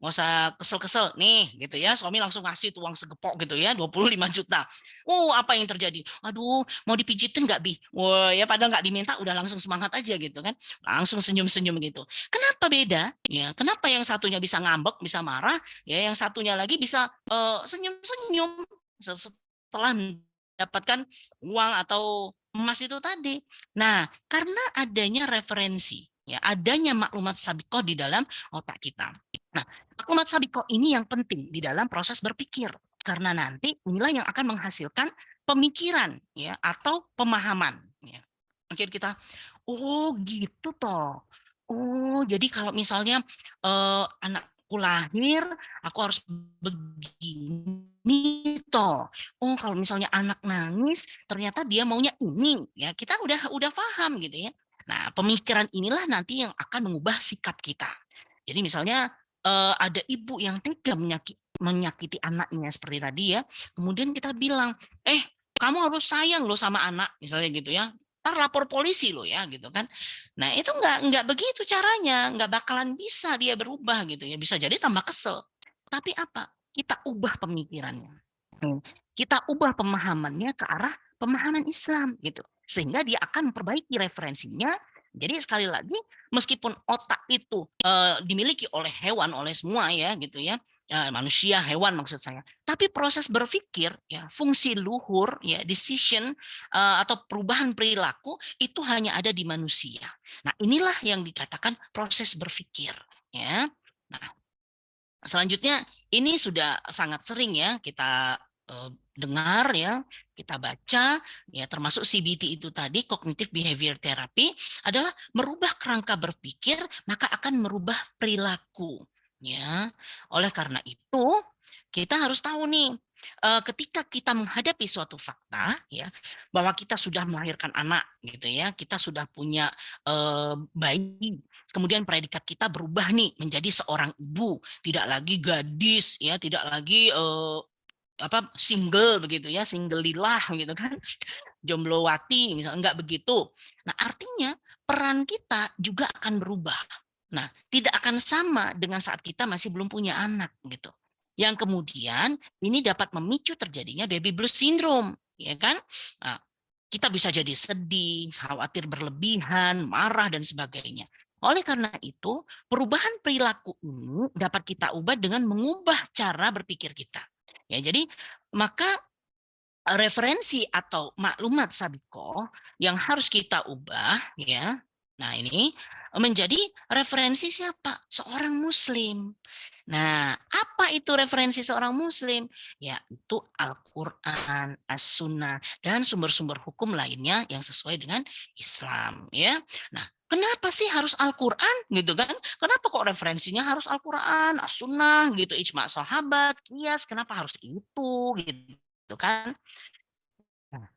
Speaker 3: usah kesel-kesel nih, gitu ya, suami langsung ngasih tuh uang segepok gitu ya, 25 juta. Apa yang terjadi? Aduh, mau dipijitin nggak Bi? Wah ya padahal nggak diminta, udah langsung semangat aja gitu kan, langsung senyum-senyum gitu. Kenapa beda? Ya, kenapa yang satunya bisa ngambek, bisa marah, ya yang satunya lagi bisa senyum-senyum setelah mendapatkan uang atau emas itu tadi. Nah, karena adanya referensi, ya, adanya maklumat sabiqah di dalam otak kita. Nah, maklumat sabiqah ini yang penting di dalam proses berpikir karena nanti inilah yang akan menghasilkan pemikiran ya atau pemahaman ya. Mungkin kita oh gitu toh. Oh, jadi kalau misalnya anakku lahir, aku harus begini toh. Oh, kalau misalnya anak nangis, ternyata dia maunya ini. Ya, kita udah paham gitu ya. Nah, pemikiran inilah nanti yang akan mengubah sikap kita. Jadi misalnya ada ibu yang tega menyakiti anaknya seperti tadi ya. Kemudian kita bilang, kamu harus sayang loh sama anak, misalnya gitu ya. Ntar lapor polisi loh ya gitu kan. Nah itu nggak begitu caranya, nggak bakalan bisa dia berubah gitu ya. Bisa jadi tambah kesel. Tapi apa? Kita ubah pemikirannya. Kita ubah pemahamannya ke arah pemahaman Islam gitu. Sehingga dia akan memperbaiki referensinya. Jadi sekali lagi, meskipun otak itu dimiliki oleh hewan, oleh semua ya gitu ya, manusia, hewan maksud saya. Tapi proses berpikir, ya fungsi luhur, ya decision atau perubahan perilaku itu hanya ada di manusia. Nah inilah yang dikatakan proses berpikir. Ya. Nah selanjutnya ini sudah sangat sering ya kita dengar ya, kita baca ya termasuk CBT itu tadi cognitive behavior therapy adalah merubah kerangka berpikir maka akan merubah perilaku ya. Oleh karena itu kita harus tahu nih ketika kita menghadapi suatu fakta ya bahwa kita sudah melahirkan anak gitu ya, kita sudah punya bayi, kemudian predikat kita berubah nih menjadi seorang ibu, tidak lagi gadis ya, tidak lagi single begitu ya, single lilah gitu kan, jomblowati misalnya enggak begitu. Nah, artinya peran kita juga akan berubah. Nah, tidak akan sama dengan saat kita masih belum punya anak gitu. Yang kemudian ini dapat memicu terjadinya baby blues syndrome, ya kan? Nah, kita bisa jadi sedih, khawatir berlebihan, marah dan sebagainya. Oleh karena itu, perubahan perilaku ini dapat kita ubah dengan mengubah cara berpikir kita. Ya, jadi maka referensi atau maklumat sabiqah yang harus kita ubah ya. Nah, ini menjadi referensi siapa? Seorang muslim. Nah, apa itu referensi seorang muslim? Ya, itu Al-Qur'an, As-Sunnah dan sumber-sumber hukum lainnya yang sesuai dengan Islam ya. Nah, kenapa sih harus Al-Qur'an gitu kan? Kenapa kok referensinya harus Al-Qur'an, As-Sunnah gitu, ijma sahabat, qiyas, kenapa harus itu gitu kan? Nah,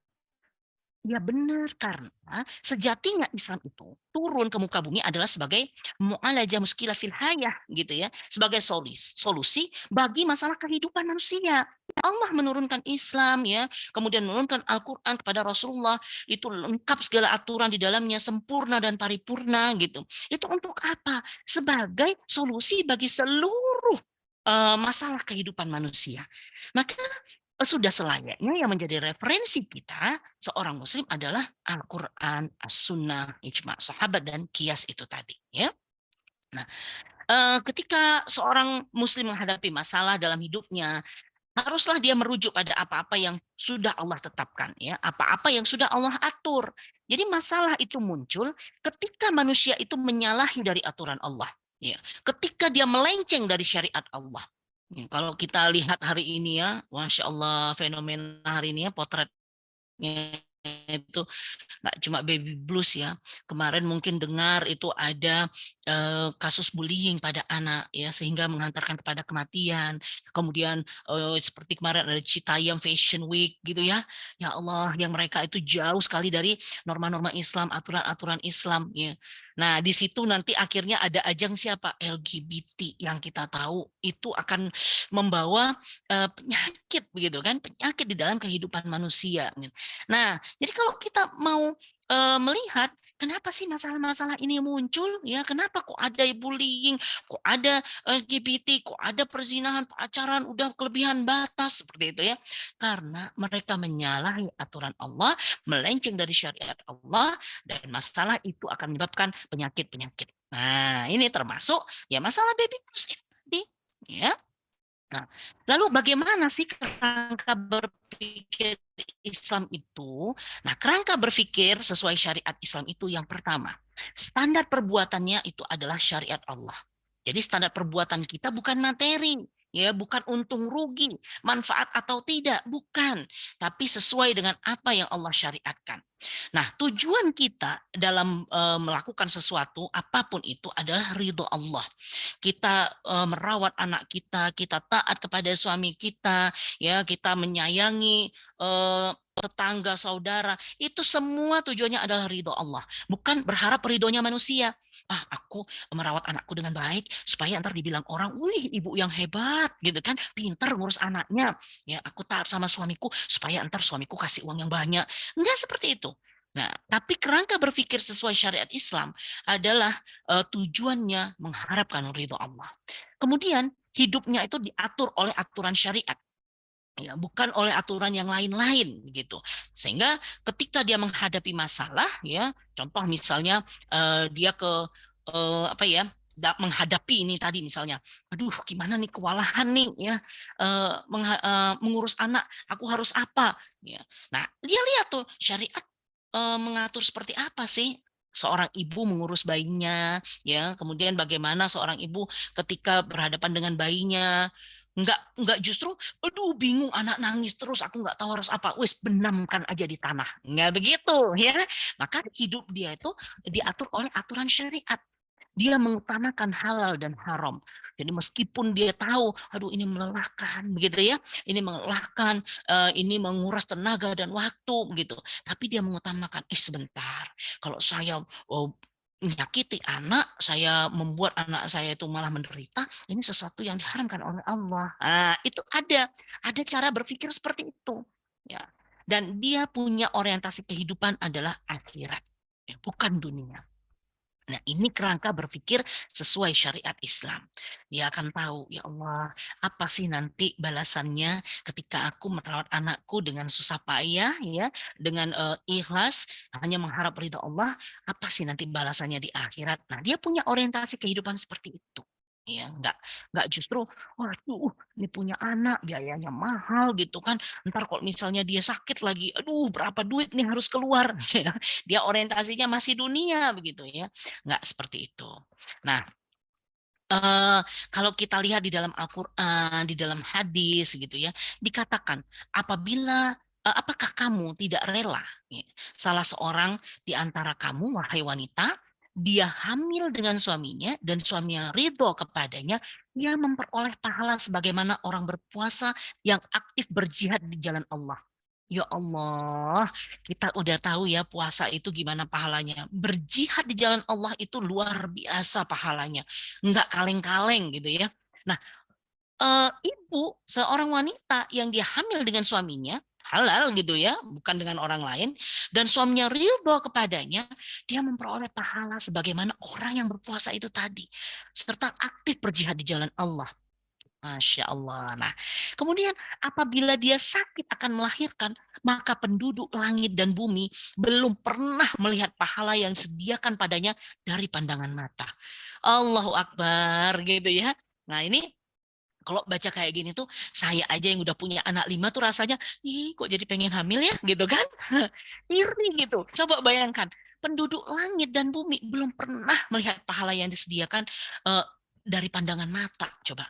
Speaker 3: Ya benar, karena sejatinya Islam itu turun ke muka bumi adalah sebagai mu'alajah muskilah fil hayah gitu ya, sebagai solusi bagi masalah kehidupan manusia. Allah menurunkan Islam ya, kemudian menurunkan Al-Qur'an kepada Rasulullah, itu lengkap segala aturan di dalamnya, sempurna dan paripurna gitu. Itu untuk apa? Sebagai solusi bagi seluruh masalah kehidupan manusia. Maka sudah selayaknya yang menjadi referensi kita seorang muslim adalah Al-Quran, As-Sunnah, Ijma' sahabat, dan kias itu tadi. Ya. Nah, ketika seorang muslim menghadapi masalah dalam hidupnya, haruslah dia merujuk pada apa-apa yang sudah Allah tetapkan, ya, apa-apa yang sudah Allah atur. Jadi masalah itu muncul ketika manusia itu menyalahi dari aturan Allah, ya, ketika dia melenceng dari syariat Allah. Kalau kita lihat hari ini ya, masya Allah fenomena hari ini ya, potretnya itu nggak cuma baby blues ya. Kemarin mungkin dengar itu ada kasus bullying pada anak ya, sehingga menghantarkan kepada kematian. Kemudian seperti kemarin ada Citayam Fashion Week gitu ya. Ya Allah, yang mereka itu jauh sekali dari norma-norma Islam, aturan-aturan Islam ya. Nah, di situ nanti akhirnya ada ajang siapa? LGBT, yang kita tahu itu akan membawa penyakit begitu kan, penyakit di dalam kehidupan manusia. Nah, jadi kalau kita mau melihat kenapa sih masalah-masalah ini muncul, ya kenapa kok ada bullying, kok ada LGBT, kok ada perzinahan, pacaran, udah kelebihan batas seperti itu ya, karena mereka menyalahi aturan Allah, melenceng dari syariat Allah, dan masalah itu akan menyebabkan penyakit-penyakit. Nah, ini termasuk ya masalah baby blues itu tadi, ya. Nah, lalu bagaimana sih kerangka berpikir Islam itu? Nah, kerangka berpikir sesuai syariat Islam itu yang pertama, standar perbuatannya itu adalah syariat Allah. Jadi standar perbuatan kita bukan materi, ya, bukan untung rugi, manfaat atau tidak, bukan, tapi sesuai dengan apa yang Allah syariatkan. Nah, tujuan kita dalam melakukan sesuatu apapun itu adalah ridho Allah. Kita merawat anak kita taat kepada suami kita, ya, kita menyayangi tetangga, saudara, itu semua tujuannya adalah ridho Allah, bukan berharap ridhonya manusia. Aku merawat anakku dengan baik supaya ntar dibilang orang, wih, ibu yang hebat gitu kan, pintar ngurus anaknya. Ya, aku taat sama suamiku supaya ntar suamiku kasih uang yang banyak. Enggak seperti itu. Nah, tapi kerangka berpikir sesuai syariat Islam adalah tujuannya mengharapkan ridho Allah. Kemudian hidupnya itu diatur oleh aturan syariat, ya, bukan oleh aturan yang lain-lain gitu. Sehingga ketika dia menghadapi masalah, ya, contoh misalnya dia ke apa ya, menghadapi ini tadi misalnya, aduh gimana nih, kewalahan nih ya, mengurus anak, aku harus apa ya. Nah, dia lihat tuh syariat mengatur seperti apa sih seorang ibu mengurus bayinya, ya, kemudian bagaimana seorang ibu ketika berhadapan dengan bayinya, nggak justru, aduh bingung anak nangis terus, aku nggak tahu harus apa, wis benamkan aja di tanah, nggak begitu ya. Maka hidup dia itu diatur oleh aturan syariat. Dia mengutamakan halal dan haram. Jadi meskipun dia tahu, aduh ini melelahkan, begitu ya, ini melelahkan, ini menguras tenaga dan waktu, begitu. Tapi dia mengutamakan, sebentar, kalau saya menyakiti anak, saya membuat anak saya itu malah menderita, ini sesuatu yang diharamkan oleh Allah. Nah, itu ada cara berpikir seperti itu, ya. Dan dia punya orientasi kehidupan adalah akhirat, ya, bukan dunia. Nah, ini kerangka berpikir sesuai syariat Islam. Dia akan tahu, ya Allah, apa sih nanti balasannya ketika aku merawat anakku dengan susah payah, ya, dengan ikhlas, hanya mengharap ridha Allah, apa sih nanti balasannya di akhirat. Nah, dia punya orientasi kehidupan seperti itu. Ya, nggak justru, waduh, ini punya anak biayanya mahal gitu kan. Ntar kalau misalnya dia sakit lagi, aduh berapa duit nih harus keluar. Dia orientasinya masih dunia begitu ya. Nggak seperti itu. Nah, kalau kita lihat di dalam Al-Quran, di dalam hadis gitu ya, dikatakan apabila apakah kamu tidak rela, ya, salah seorang di antara kamu, wahai wanita, dia hamil dengan suaminya dan suaminya ridho kepadanya, dia memperoleh pahala sebagaimana orang berpuasa yang aktif berjihad di jalan Allah. Ya Allah, kita udah tahu ya puasa itu gimana pahalanya. Berjihad di jalan Allah itu luar biasa pahalanya. Nggak kaleng-kaleng gitu ya. Nah, ibu, seorang wanita yang dia hamil dengan suaminya, halal gitu ya, bukan dengan orang lain, dan suaminya ridho kepadanya, dia memperoleh pahala sebagaimana orang yang berpuasa itu tadi, serta aktif berjihad di jalan Allah. Masya Allah. Nah, kemudian apabila dia sakit akan melahirkan, maka penduduk langit dan bumi belum pernah melihat pahala yang disediakan padanya dari pandangan mata. Allahu Akbar gitu ya. Nah, ini kalau baca kayak gini tuh, saya aja yang udah punya anak 5 tuh rasanya, ih kok jadi pengen hamil ya gitu kan. Iri gitu. Coba bayangkan, penduduk langit dan bumi belum pernah melihat pahala yang disediakan eh, dari pandangan mata. Coba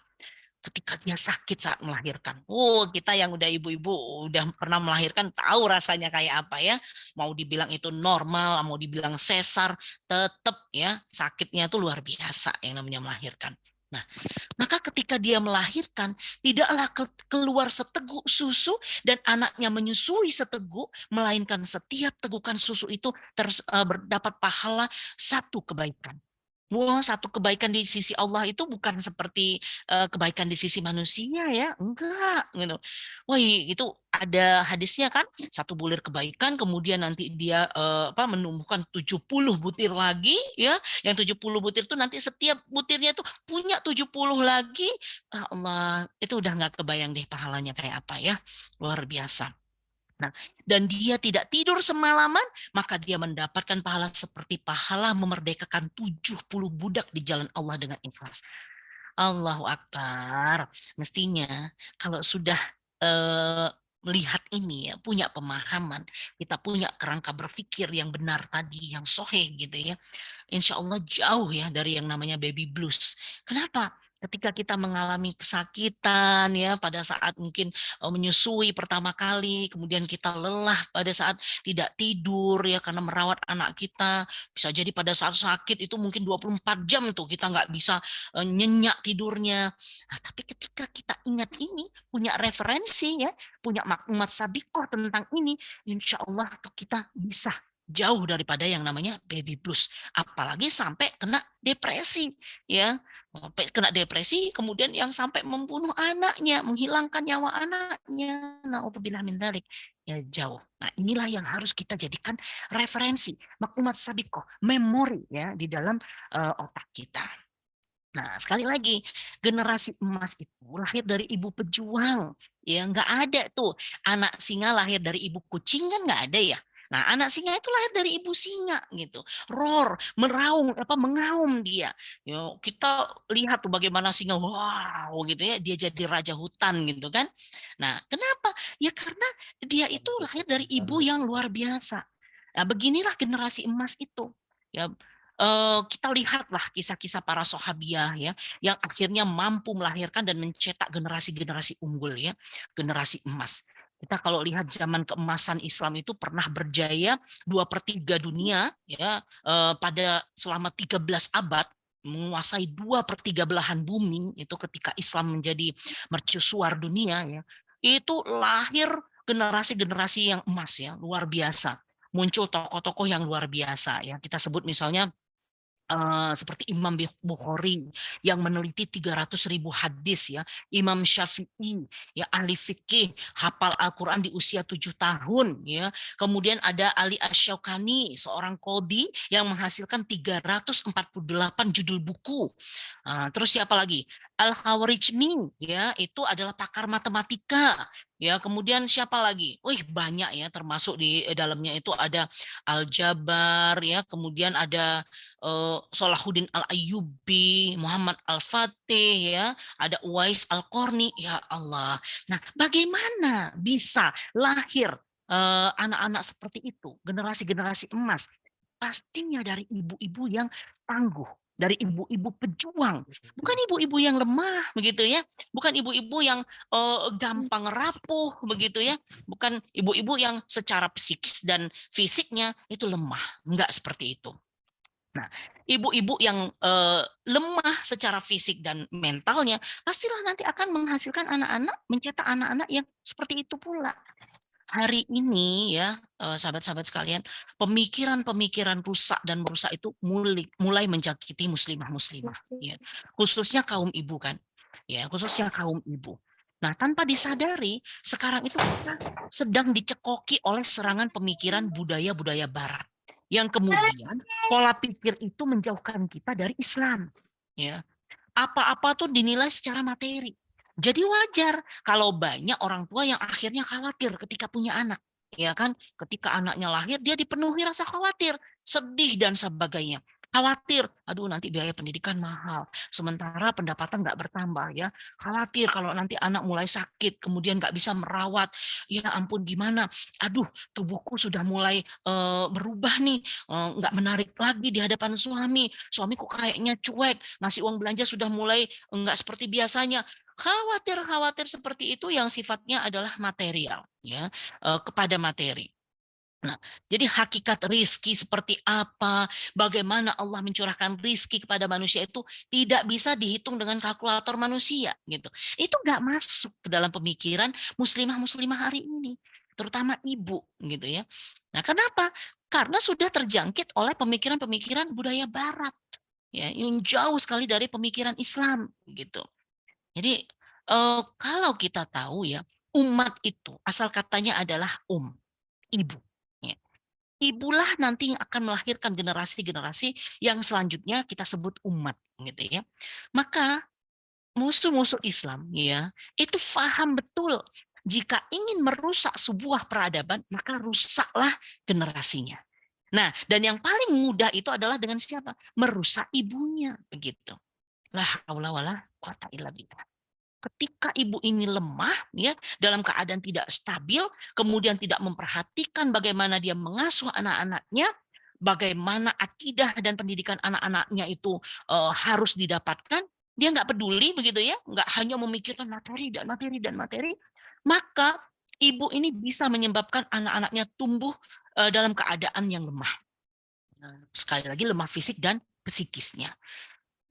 Speaker 3: ketika dia sakit saat melahirkan. Oh, kita yang udah ibu-ibu udah pernah melahirkan tahu rasanya kayak apa ya. Mau dibilang itu normal, mau dibilang sesar, tetap ya sakitnya tuh luar biasa yang namanya melahirkan. Nah, maka ketika dia melahirkan, tidaklah keluar seteguk susu dan anaknya menyusui seteguk, melainkan setiap tegukan susu itu berdapat pahala satu kebaikan. Wah, satu kebaikan di sisi Allah itu bukan seperti kebaikan di sisi manusia ya, enggak gitu. Wah, itu ada hadisnya kan, satu bulir kebaikan, kemudian nanti dia menumbuhkan 70 butir lagi ya, yang 70 butir itu nanti setiap butirnya itu punya 70 lagi. Ah, Allah, itu udah nggak kebayang deh pahalanya kayak apa ya, luar biasa. Nah, dan dia tidak tidur semalaman, maka dia mendapatkan pahala seperti pahala memerdekakan 70 budak di jalan Allah dengan ikhlas. Allahu Akbar. Mestinya kalau sudah eh, melihat ini ya, punya pemahaman, kita punya kerangka berpikir yang benar tadi, yang soheh gitu ya. Insya Allah jauh ya dari yang namanya baby blues. Kenapa? Ketika kita mengalami kesakitan ya pada saat mungkin menyusui pertama kali, kemudian kita lelah pada saat tidak tidur ya karena merawat anak kita, bisa jadi pada saat sakit itu mungkin 24 jam tuh kita nggak bisa nyenyak tidurnya. Nah, tapi ketika kita ingat ini, punya referensi ya, punya maklumat sabikoh tentang ini, insya Allah kita bisa jauh daripada yang namanya baby blues, apalagi sampai kena depresi ya, sampai kena depresi kemudian yang sampai membunuh anaknya, menghilangkan nyawa anaknya. Naudzubillah min dzalik. Ya jauh. Nah, inilah yang harus kita jadikan referensi, maklumat sabikoh, memori ya di dalam otak kita. Nah, sekali lagi, generasi emas itu lahir dari ibu pejuang. Ya, nggak ada tuh. Anak singa lahir dari ibu kucing kan nggak ada ya. Nah, anak singa itu lahir dari ibu singa gitu. Roar, meraung, mengaum dia. Yo, kita lihat tuh bagaimana singa, wow gitu ya, dia jadi raja hutan gitu kan. Nah, kenapa? Ya karena dia itu lahir dari ibu yang luar biasa. Nah, beginilah generasi emas itu. Ya, kita lihatlah kisah-kisah para sahabiah ya yang akhirnya mampu melahirkan dan mencetak generasi-generasi unggul ya, generasi emas. Kita kalau lihat zaman keemasan Islam itu pernah berjaya 2/3 dunia ya pada selama 13 abad, menguasai 2/3 belahan bumi itu ketika Islam menjadi mercusuar dunia ya. Itu lahir generasi-generasi yang emas ya, luar biasa. Muncul tokoh-tokoh yang luar biasa ya. Kita sebut misalnya seperti Imam Bukhari yang meneliti 300.000 hadis ya, Imam Syafi'i ya ahli fikih, hafal Al-Quran di usia 7 tahun ya. Kemudian ada Ali Asy-Syaukani, seorang qadhi yang menghasilkan 348 judul buku. Terus siapa lagi? Al-Khawarizmi ya, itu adalah pakar matematika. Ya, kemudian siapa lagi? Wih, banyak ya, termasuk di dalamnya itu ada Al-Jabar ya, kemudian ada Salahuddin Al-Ayyubi, Muhammad Al-Fatih ya, ada Uwais Al-Qarni, ya Allah. Nah, bagaimana bisa lahir anak-anak seperti itu, generasi-generasi emas? Pastinya dari ibu-ibu yang tangguh, dari ibu-ibu pejuang, bukan ibu-ibu yang lemah begitu ya, bukan ibu-ibu yang gampang rapuh begitu ya, bukan ibu-ibu yang secara psikis dan fisiknya itu lemah, enggak seperti itu. Nah, ibu-ibu yang lemah secara fisik dan mentalnya pastilah nanti akan menghasilkan anak-anak, mencetak anak-anak yang seperti itu pula. hari ini ya, sahabat-sahabat sekalian, pemikiran-pemikiran rusak dan merusak itu mulai menjangkiti muslimah-muslimah, ya. Khususnya kaum ibu kan, ya, khususnya kaum ibu. Nah, tanpa disadari, sekarang itu kita sedang dicekoki oleh serangan pemikiran budaya-budaya Barat, yang kemudian pola pikir itu menjauhkan kita dari Islam, ya. Apa-apa tuh dinilai secara materi. Jadi wajar kalau banyak orang tua yang akhirnya khawatir ketika punya anak. Ya kan, ketika anaknya lahir dia dipenuhi rasa khawatir, sedih dan sebagainya. Khawatir, aduh nanti biaya pendidikan mahal, sementara pendapatan nggak bertambah ya. Khawatir kalau nanti anak mulai sakit, kemudian nggak bisa merawat, ya ampun gimana, aduh tubuhku sudah mulai berubah nih, nggak menarik lagi di hadapan suami, suamiku kayaknya cuek, ngasih uang belanja sudah mulai nggak seperti biasanya. Khawatir-khawatir seperti itu yang sifatnya adalah material, ya, kepada materi. Nah, jadi hakikat rizki seperti apa, bagaimana Allah mencurahkan rizki kepada manusia itu tidak bisa dihitung dengan kalkulator manusia, gitu. Itu nggak masuk ke dalam pemikiran muslimah-muslimah hari ini, terutama ibu, gitu ya. Nah, kenapa? Karena sudah terjangkit oleh pemikiran-pemikiran budaya Barat, ya, yang jauh sekali dari pemikiran Islam, gitu. Jadi kalau kita tahu ya, umat itu asal katanya adalah ibu. Ya. Ibulah nanti yang akan melahirkan generasi-generasi yang selanjutnya kita sebut umat, gitu ya. Maka musuh-musuh Islam, ya, itu paham betul jika ingin merusak sebuah peradaban, maka rusaklah generasinya. Nah, dan yang paling mudah itu adalah dengan siapa? Merusak ibunya, begitu. La haula wala quwata illa billah. Ketika ibu ini lemah ya, dalam keadaan tidak stabil, kemudian tidak memperhatikan bagaimana dia mengasuh anak-anaknya, bagaimana akidah dan pendidikan anak-anaknya itu harus didapatkan, dia nggak peduli begitu ya, nggak hanya memikirkan materi dan materi dan materi, maka ibu ini bisa menyebabkan anak-anaknya tumbuh dalam keadaan yang lemah. Sekali lagi lemah fisik dan psikisnya.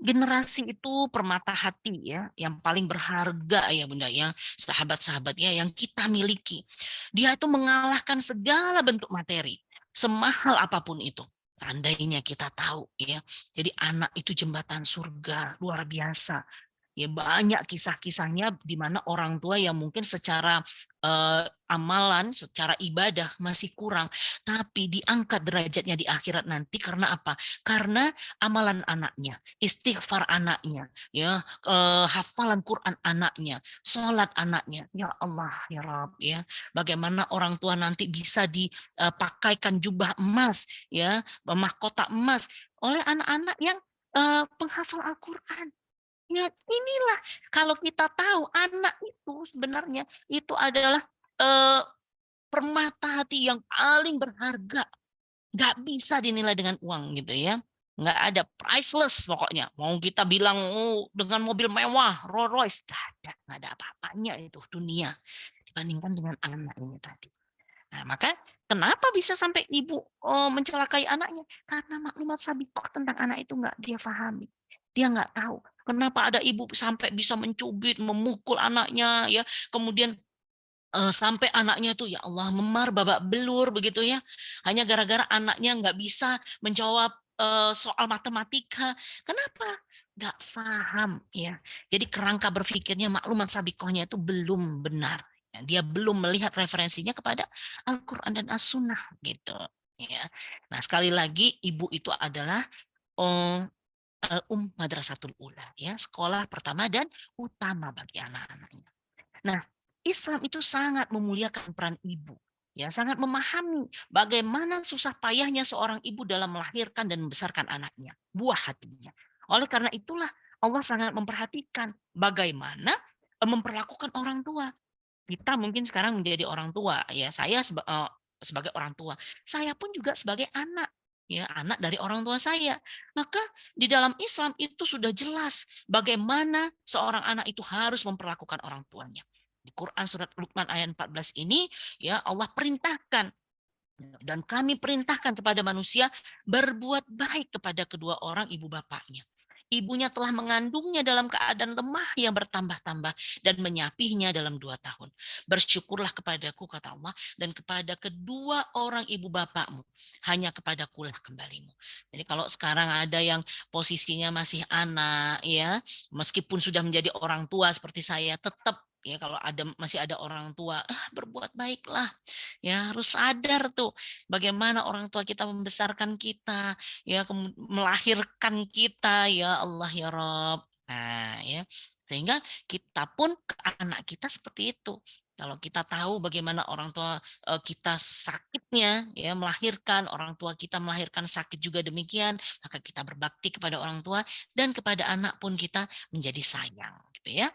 Speaker 3: Generasi itu permata hati ya, yang paling berharga ya Bunda ya, sahabat-sahabatnya yang kita miliki. Dia itu mengalahkan segala bentuk materi, semahal apapun itu. Seandainya kita tahu ya. Jadi anak itu jembatan surga, luar biasa. Ya banyak kisah-kisahnya di mana orang tua yang mungkin secara amalan, secara ibadah masih kurang, tapi diangkat derajatnya di akhirat nanti karena apa? Karena amalan anaknya, istighfar anaknya, ya hafalan Quran anaknya, sholat anaknya. Ya Allah, ya Rabb, ya. Bagaimana orang tua nanti bisa dipakaikan jubah emas, ya, mahkota emas oleh anak-anak yang penghafal Al-Quran. Ya inilah kalau kita tahu anak itu sebenarnya itu adalah eh, permata hati yang paling berharga, nggak bisa dinilai dengan uang gitu ya, nggak ada priceless pokoknya. Mau kita bilang oh, dengan mobil mewah, Rolls Royce, nggak ada apa-apanya itu dunia dibandingkan dengan anak ini tadi. Nah, maka kenapa bisa sampai ibu mencelakai anaknya? Karena maklumat sabiqah tentang anak itu nggak dia pahami. Dia nggak tahu kenapa ada ibu sampai bisa mencubit, memukul anaknya, ya. Kemudian sampai anaknya itu ya Allah memar babak belur begitu ya. Hanya gara-gara anaknya nggak bisa menjawab soal matematika. Kenapa? Nggak paham ya. Jadi kerangka berpikirnya maklumat sabiqahnya itu belum benar. Ya, dia belum melihat referensinya kepada Al-Quran dan As-Sunnah gitu. Ya. Nah sekali lagi ibu itu adalah eh, Madrasatul Ula, ya sekolah pertama dan utama bagi anak-anaknya. Nah, Islam itu sangat memuliakan peran ibu. Ya, sangat memahami bagaimana susah payahnya seorang ibu dalam melahirkan dan membesarkan anaknya, buah hatinya. Oleh karena itulah Allah sangat memperhatikan bagaimana memperlakukan orang tua. Kita mungkin sekarang menjadi orang tua, ya saya sebagai orang tua, saya pun juga sebagai anak, ya anak dari orang tua saya. Maka di dalam Islam itu sudah jelas bagaimana seorang anak itu harus memperlakukan orang tuanya. Di Quran surat Luqman ayat 14 ini ya Allah perintahkan dan kami perintahkan kepada manusia berbuat baik kepada kedua orang ibu bapaknya. ibunya telah mengandungnya dalam keadaan lemah yang bertambah-tambah dan menyapinya dalam 2 tahun. Bersyukurlah kepadaku, kata Allah, dan kepada kedua orang ibu bapakmu. Hanya kepadakulah kembalimu. Jadi kalau sekarang ada yang posisinya masih anak, ya, meskipun sudah menjadi orang tua seperti saya, tetap ya kalau masih ada orang tua, berbuat baiklah. Ya, harus sadar tuh bagaimana orang tua kita membesarkan kita, ya, melahirkan kita, ya Allah ya Rob. Nah, ya. Sehingga kita pun ke anak kita seperti itu. Kalau kita tahu bagaimana orang tua kita sakitnya, ya, melahirkan, orang tua kita melahirkan sakit juga demikian, maka kita berbakti kepada orang tua dan kepada anak pun kita menjadi sayang, gitu ya.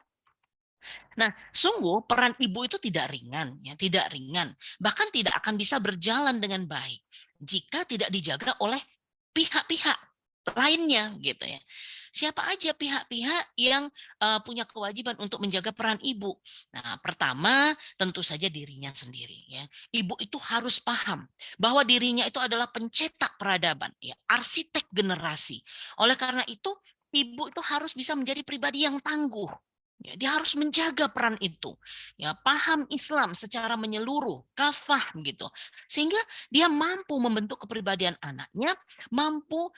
Speaker 3: Nah, sungguh peran ibu itu tidak ringan, ya, tidak ringan. Bahkan tidak akan bisa berjalan dengan baik jika tidak dijaga oleh pihak-pihak lainnya, gitu ya. Siapa aja pihak-pihak yang punya kewajiban untuk menjaga peran ibu? Nah, pertama tentu saja dirinya sendiri, ya. Ibu itu harus paham bahwa dirinya itu adalah pencetak peradaban, ya, arsitek generasi. Oleh karena itu, ibu itu harus bisa menjadi pribadi yang tangguh. Ya, dia harus menjaga peran itu. Ya, paham Islam secara menyeluruh, kafah gitu. Sehingga dia mampu membentuk kepribadian anaknya, mampu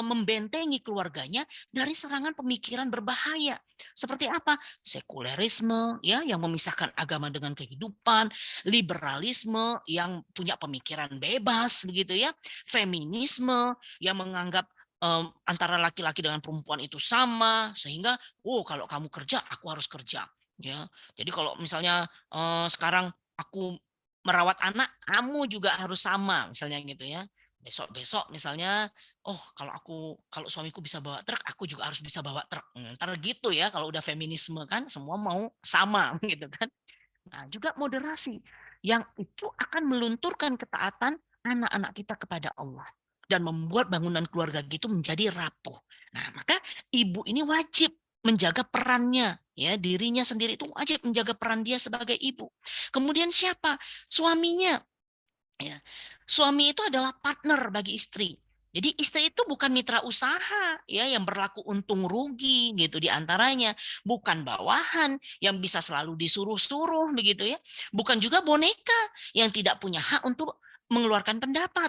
Speaker 3: membentengi keluarganya dari serangan pemikiran berbahaya. Seperti apa? Sekulerisme, ya, yang memisahkan agama dengan kehidupan, liberalisme yang punya pemikiran bebas begitu ya, feminisme yang menganggap antara laki-laki dengan perempuan itu sama, sehingga kalau kamu kerja aku harus kerja, ya. Jadi kalau misalnya sekarang aku merawat anak, kamu juga harus sama misalnya gitu ya. Besok-besok misalnya, kalau suamiku bisa bawa truk, aku juga harus bisa bawa truk. Ntar gitu ya kalau udah feminisme kan semua mau sama gitu kan. Nah, juga moderasi yang itu akan melunturkan ketaatan anak-anak kita kepada Allah dan membuat bangunan keluarga gitu menjadi rapuh. Nah, maka ibu ini wajib menjaga perannya, ya, dirinya sendiri itu wajib menjaga peran dia sebagai ibu. Kemudian siapa? Suaminya. Ya. Suami itu adalah partner bagi istri. Jadi istri itu bukan mitra usaha ya yang berlaku untung rugi gitu di antaranya, bukan bawahan yang bisa selalu disuruh-suruh begitu ya. Bukan juga boneka yang tidak punya hak untuk mengeluarkan pendapat.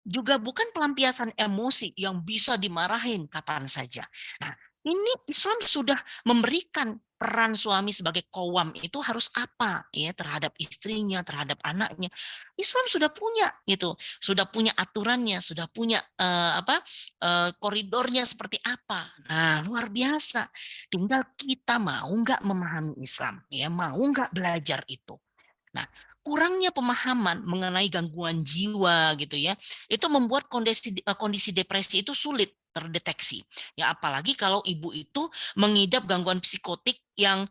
Speaker 3: Juga bukan pelampiasan emosi yang bisa dimarahin kapan saja. Nah, ini Islam sudah memberikan peran suami sebagai kowam itu harus apa ya terhadap istrinya, terhadap anaknya. Islam sudah punya gitu, sudah punya aturannya, sudah punya koridornya seperti apa. Nah, luar biasa. Tinggal kita mau nggak memahami Islam, ya mau nggak belajar itu. Nah, kurangnya pemahaman mengenai gangguan jiwa gitu ya, itu membuat kondisi depresi itu sulit terdeteksi. Ya apalagi kalau ibu itu mengidap gangguan psikotik yang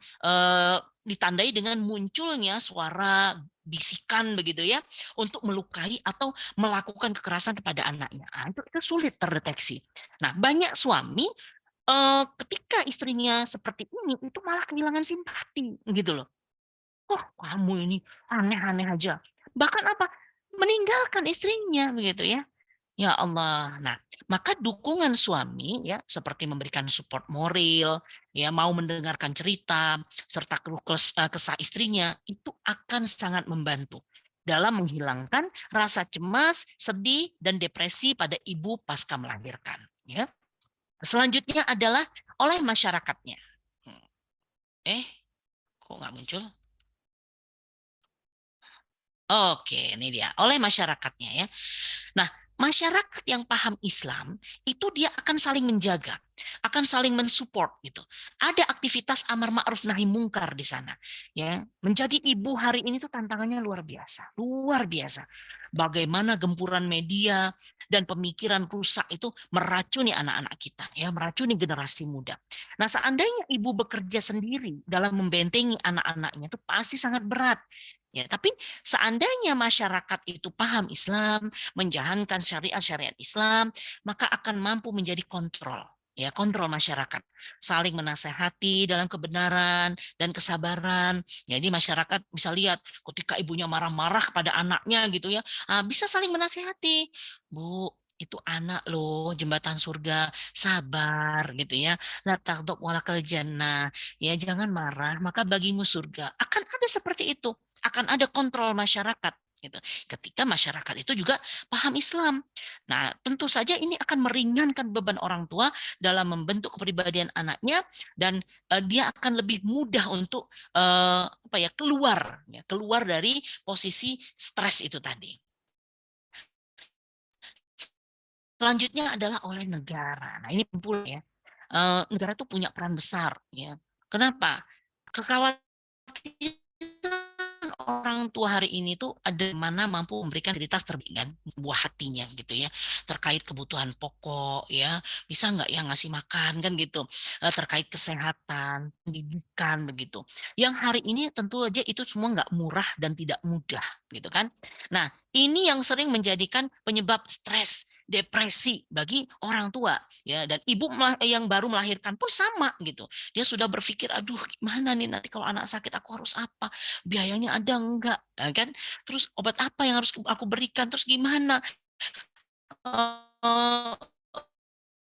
Speaker 3: ditandai dengan munculnya suara bisikan begitu ya untuk melukai atau melakukan kekerasan kepada anaknya. Nah, itu sulit terdeteksi. Nah, banyak suami ketika istrinya seperti ini itu malah kehilangan simpati gitu loh. "Oh, kamu ini aneh-aneh aja." Bahkan apa? Meninggalkan istrinya begitu ya. Ya Allah. Nah, maka dukungan suami ya seperti memberikan support moral, ya mau mendengarkan cerita serta keluh kesah istrinya itu akan sangat membantu dalam menghilangkan rasa cemas, sedih dan depresi pada ibu pasca melahirkan, ya. Selanjutnya adalah oleh masyarakatnya. Kok nggak muncul? Oke, ini dia. Oleh masyarakatnya ya. Nah, masyarakat yang paham Islam itu dia akan saling menjaga, akan saling mensupport gitu. Ada aktivitas amar ma'ruf nahi mungkar di sana, ya. Menjadi ibu hari ini tuh tantangannya luar biasa, luar biasa. Bagaimana gempuran media dan pemikiran rusak itu meracuni anak-anak kita, ya, meracuni generasi muda. Nah, seandainya ibu bekerja sendiri dalam membentengi anak-anaknya itu pasti sangat berat. Ya, tapi seandainya masyarakat itu paham Islam, menjalankan syariat-syariat Islam, maka akan mampu menjadi kontrol. Ya, kontrol masyarakat, saling menasehati dalam kebenaran dan kesabaran. Jadi masyarakat bisa lihat ketika ibunya marah-marah kepada anaknya gitu ya, bisa saling menasehati. Bu, itu anak loh, jembatan surga, sabar gitu ya. La taghdab walakal jannah, ya jangan marah, maka bagimu surga. Akan ada seperti itu, akan ada kontrol masyarakat gitu. Ketika masyarakat itu juga paham Islam. Nah, tentu saja ini akan meringankan beban orang tua dalam membentuk kepribadian anaknya dan dia akan lebih mudah untuk apa ya keluar dari posisi stres itu tadi. Selanjutnya adalah oleh negara. Nah, ini pula ya. Negara itu punya peran besar ya. Kenapa? Kekhawatiran orang tua hari ini tuh ada mana mampu memberikan fasilitas terbaik kan buah hatinya gitu ya, terkait kebutuhan pokok ya, bisa nggak ya ngasih makan kan gitu. Terkait kesehatan, pendidikan begitu, yang hari ini tentu aja itu semua nggak murah dan tidak mudah gitu kan. Nah, ini yang sering menjadikan penyebab stres, depresi bagi orang tua ya, dan ibu yang baru melahirkan pun sama gitu. Dia sudah berpikir, aduh gimana nih nanti kalau anak sakit aku harus apa, biayanya ada enggak, kan? Terus obat apa yang harus aku berikan? Terus gimana? Eh,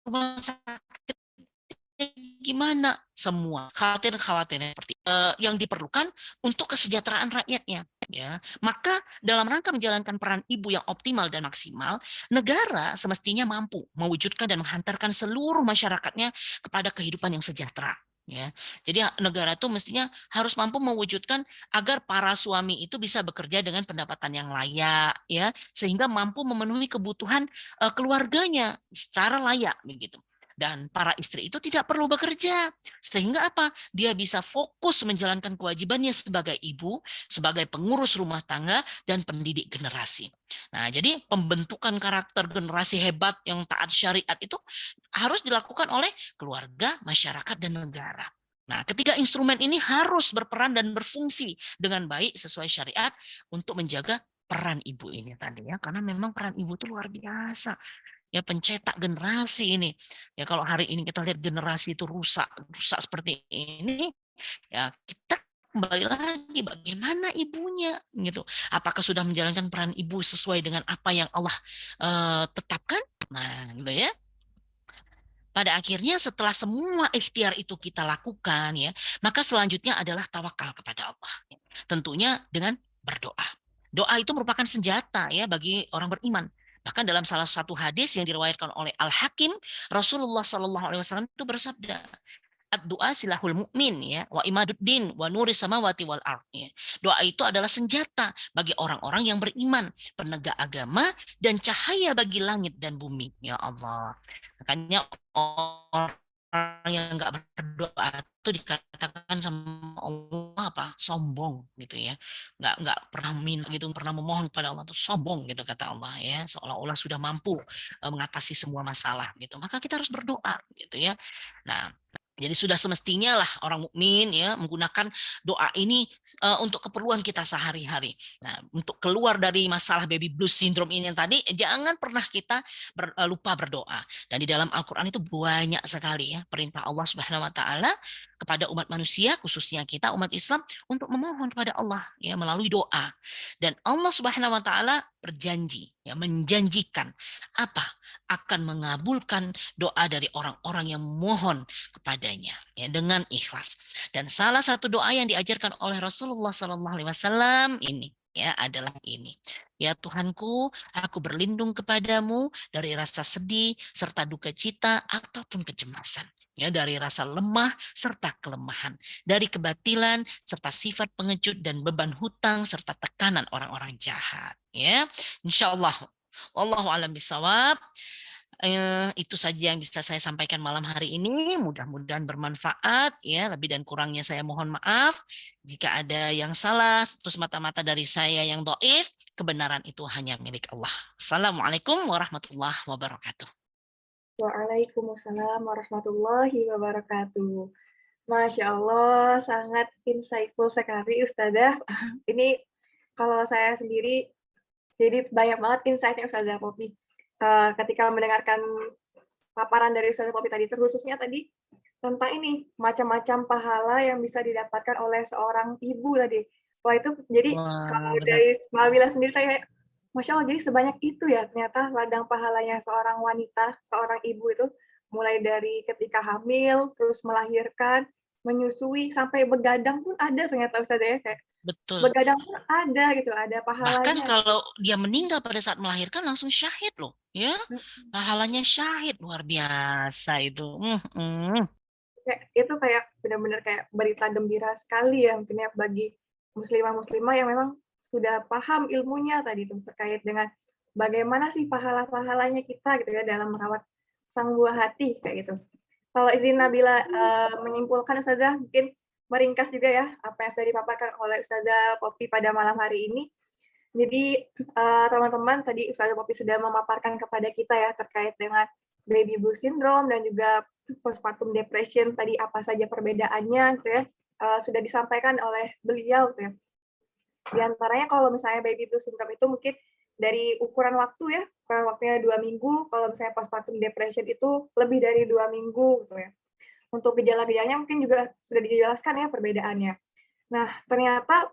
Speaker 3: Rumah sakit gimana? Semua khawatir seperti yang diperlukan untuk kesejahteraan rakyatnya. Ya, maka dalam rangka menjalankan peran ibu yang optimal dan maksimal, negara semestinya mampu mewujudkan dan menghantarkan seluruh masyarakatnya kepada kehidupan yang sejahtera. Ya, jadi negara itu mestinya harus mampu mewujudkan agar para suami itu bisa bekerja dengan pendapatan yang layak, ya, sehingga mampu memenuhi kebutuhan keluarganya secara layak, begitu. Dan para istri itu tidak perlu bekerja, sehingga apa? Dia bisa fokus menjalankan kewajibannya sebagai ibu, sebagai pengurus rumah tangga, dan pendidik generasi. Nah, jadi pembentukan karakter generasi hebat yang taat syariat itu harus dilakukan oleh keluarga, masyarakat, dan negara. Nah, ketiga instrumen ini harus berperan dan berfungsi dengan baik sesuai syariat untuk menjaga peran ibu ini tadi ya, karena memang peran ibu itu luar biasa ya, pencetak generasi ini. Ya kalau hari ini kita lihat generasi itu rusak seperti ini, ya kita kembali lagi bagaimana ibunya gitu. Apakah sudah menjalankan peran ibu sesuai dengan apa yang Allah tetapkan? Nah, gitu ya. Pada akhirnya setelah semua ikhtiar itu kita lakukan ya, maka selanjutnya adalah tawakal kepada Allah. Tentunya dengan berdoa. Doa itu merupakan senjata ya bagi orang beriman. Bahkan dalam salah satu hadis yang diriwayatkan oleh Al-Hakim, Rasulullah Shallallahu Alaihi Wasallam itu bersabda, doa silahul mukmin ya, wa imaduddin wa nuri samawati wal ard ya. Doa itu adalah senjata bagi orang-orang yang beriman, penegak agama dan cahaya bagi langit dan bumi. Ya Allah. Makanya orang yang nggak berdoa itu dikatakan sama Allah apa? Sombong gitu ya. Nggak pernah minta gitu, pernah memohon kepada Allah itu sombong gitu kata Allah ya. Seolah-olah sudah mampu mengatasi semua masalah gitu. Maka kita harus berdoa gitu ya. Nah, jadi sudah semestinya lah orang mukmin ya menggunakan doa ini untuk keperluan kita sehari-hari. Nah, untuk keluar dari masalah baby blues syndrome ini yang tadi, jangan pernah kita lupa berdoa. Dan di dalam Al-Qur'an itu banyak sekali ya perintah Allah Subhanahu wa taala kepada umat manusia, khususnya kita umat Islam, untuk memohon kepada Allah ya melalui doa. Dan Allah Subhanahu wa taala berjanji ya, menjanjikan apa? Akan mengabulkan doa dari orang-orang yang mohon kepadanya ya dengan ikhlas. Dan salah satu doa yang diajarkan oleh Rasulullah Sallallahu Alaihi Wasallam ini ya adalah ini. Ya Tuhanku, aku berlindung kepadamu dari rasa sedih serta duka cita ataupun kecemasan. Ya, dari rasa lemah serta kelemahan, dari kebatilan serta sifat pengecut dan beban hutang serta tekanan orang-orang jahat. Ya, insya Allah. Wallahu a'lam bishawab. Itu saja yang bisa saya sampaikan malam hari ini. Mudah-mudahan bermanfaat ya. Lebih dan kurangnya saya mohon maaf. Jika ada yang salah, terus mata-mata dari saya yang dhaif, kebenaran itu hanya milik Allah. Assalamualaikum warahmatullahi wabarakatuh.
Speaker 1: Waalaikumsalam warahmatullahi wabarakatuh. Masya Allah, sangat insightful sekali Ustazah. Ini kalau saya sendiri, jadi banyak banget insight-nya Ustazah Popi. Ketika mendengarkan paparan dari Ustazah Popi tadi, terkhususnya tadi tentang ini, macam-macam pahala yang bisa didapatkan oleh seorang ibu tadi. Wah itu, jadi
Speaker 3: Wah,
Speaker 1: kalau
Speaker 3: benar.
Speaker 1: dari Mawila sendiri kayak Masya Allah, jadi sebanyak itu ya ternyata ladang pahalanya seorang wanita, seorang ibu itu, mulai dari ketika hamil, terus melahirkan, menyusui, sampai begadang pun ada ternyata Ustazah ya, kayak
Speaker 3: Betul.
Speaker 1: begadang pun ada gitu, ada
Speaker 3: Bahkan
Speaker 1: pahalanya.
Speaker 3: kalau dia meninggal pada saat melahirkan langsung syahid loh, ya. Pahalanya syahid luar biasa itu.
Speaker 1: Kayak itu kayak benar-benar kayak berita gembira sekali ya mungkin ya bagi muslimah-muslimah yang memang sudah paham ilmunya tadi itu terkait dengan bagaimana sih pahala-pahalanya kita gitu ya dalam merawat sang buah hati kayak gitu. Kalau izin Nabila menyimpulkan Ustazah, mungkin meringkas juga ya apa yang sudah dipaparkan oleh Ustazah Poppy pada malam hari ini. Jadi teman-teman tadi Ustazah Poppy sudah memaparkan kepada kita ya terkait dengan baby blue syndrome dan juga postpartum depression tadi apa saja perbedaannya gitu ya. Sudah disampaikan oleh beliau gitu ya. Di antaranya kalau misalnya baby blue syndrome itu mungkin dari ukuran waktu ya, ukuran waktunya 2 minggu, kalau misalnya postpartum depression itu lebih dari 2 minggu gitu ya. Untuk gejala-gejalanya mungkin juga sudah dijelaskan ya perbedaannya. Nah, ternyata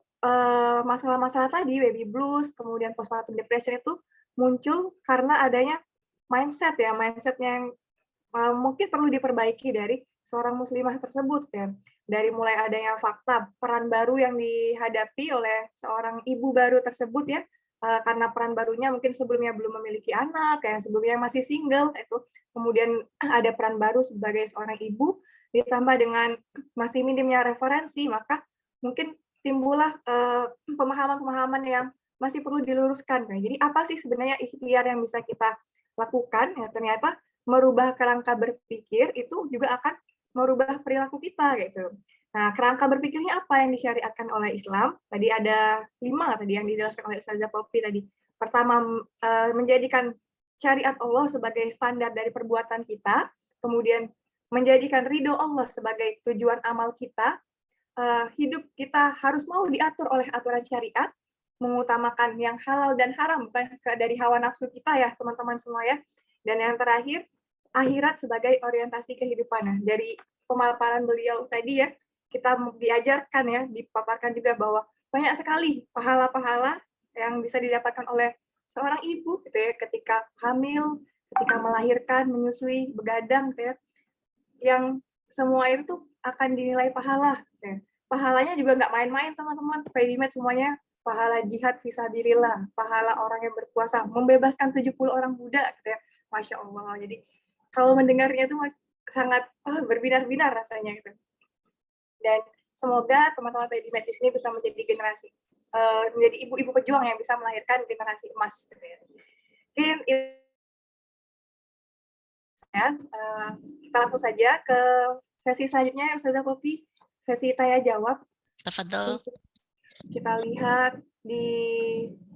Speaker 1: masalah-masalah tadi, baby blues, kemudian postpartum depression itu muncul karena adanya mindset ya, mindset yang mungkin perlu diperbaiki dari seorang muslimah tersebut ya. Dari mulai adanya fakta peran baru yang dihadapi oleh seorang ibu baru tersebut ya, karena peran barunya mungkin sebelumnya belum memiliki anak, ya sebelumnya masih single itu. Kemudian ada peran baru sebagai seorang ibu, ditambah dengan masih minimnya referensi, maka mungkin timbullah pemahaman-pemahaman yang masih perlu diluruskan. Nah, jadi apa sih sebenarnya ikhtiar yang bisa kita lakukan? Ya, ternyata merubah kerangka berpikir itu juga akan merubah perilaku kita gitu. Nah, kerangka berpikirnya apa yang disyariatkan oleh Islam? Tadi ada 5 tadi yang dijelaskan oleh Ustazah Poppy tadi. Pertama, menjadikan syariat Allah sebagai standar dari perbuatan kita, kemudian menjadikan ridho Allah sebagai tujuan amal kita, hidup kita harus mau diatur oleh aturan syariat, mengutamakan yang halal dan haram, bukan dari hawa nafsu kita ya teman-teman semua ya. Dan yang terakhir, akhirat sebagai orientasi kehidupan. Nah, dari pemaparan beliau tadi ya, kita diajarkan ya, dipaparkan juga bahwa banyak sekali pahala-pahala yang bisa didapatkan oleh seorang ibu gitu ya, ketika hamil, ketika melahirkan, menyusui, begadang gitu ya, yang semua itu tuh akan dinilai pahala. Gitu ya. Pahalanya juga nggak main-main teman-teman, Pedimed semuanya pahala jihad fisabilillah, pahala orang yang berpuasa, membebaskan 70 orang budak gitu ya. Masya Allah. Jadi kalau mendengarnya itu sangat berbinar-binar rasanya gitu. Dan semoga teman-teman Pedimed di sini bisa menjadi generasi, menjadi ibu-ibu pejuang yang bisa melahirkan generasi emas. Gitu ya. Mungkin ya, kita langsung saja ke sesi selanjutnya, Ustazah Poppy, sesi tanya jawab.
Speaker 3: Tafadhol.
Speaker 1: Kita lihat di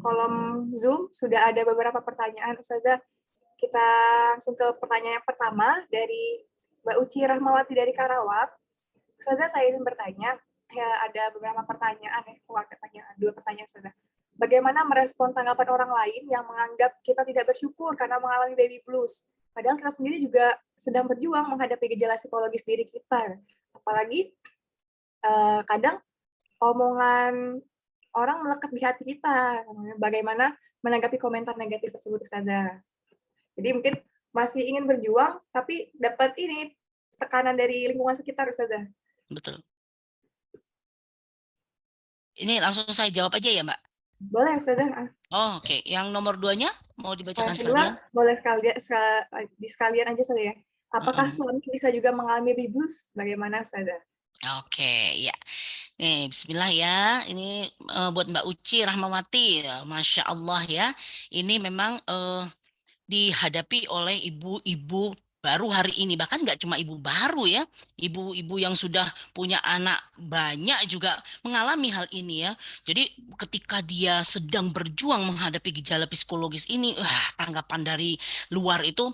Speaker 1: kolom Zoom sudah ada beberapa pertanyaan, Ustazah. Kita langsung ke pertanyaan yang pertama dari Mbak Uci Rahmawati dari Karawang. Ustazah, saya ingin bertanya, ya ada beberapa pertanyaan ya, dua pertanyaan Ustazah. Bagaimana merespon tanggapan orang lain yang menganggap kita tidak bersyukur karena mengalami baby blues? Padahal kita sendiri juga sedang berjuang menghadapi gejala psikologis diri kita. Apalagi kadang omongan orang melekat di hati kita. Bagaimana menanggapi komentar negatif tersebut, Ustazah? Jadi mungkin masih ingin berjuang, tapi dapat ini tekanan dari lingkungan sekitar, Ustazah.
Speaker 3: Betul. Ini langsung saya jawab aja ya, Mbak?
Speaker 1: Boleh, Ustazah.
Speaker 3: Oh, oke. Yang nomor 2-nya mau dibacakan
Speaker 1: Kedua,
Speaker 3: sekalian?
Speaker 1: boleh sekalian aja saya. Apakah
Speaker 3: Mm-mm.
Speaker 1: suami bisa juga mengalami baby blues? Bagaimana, Ustazah?
Speaker 3: Oke, ya. Nih, Bismillah ya. Ini buat Mbak Uci Rahmawati. Ya, Masya Allah ya. Ini memang dihadapi oleh ibu-ibu baru hari ini. Bahkan nggak cuma ibu baru ya. Ibu-ibu yang sudah punya anak banyak juga mengalami hal ini ya. Jadi ketika dia sedang berjuang menghadapi gejala psikologis ini, tanggapan dari luar itu,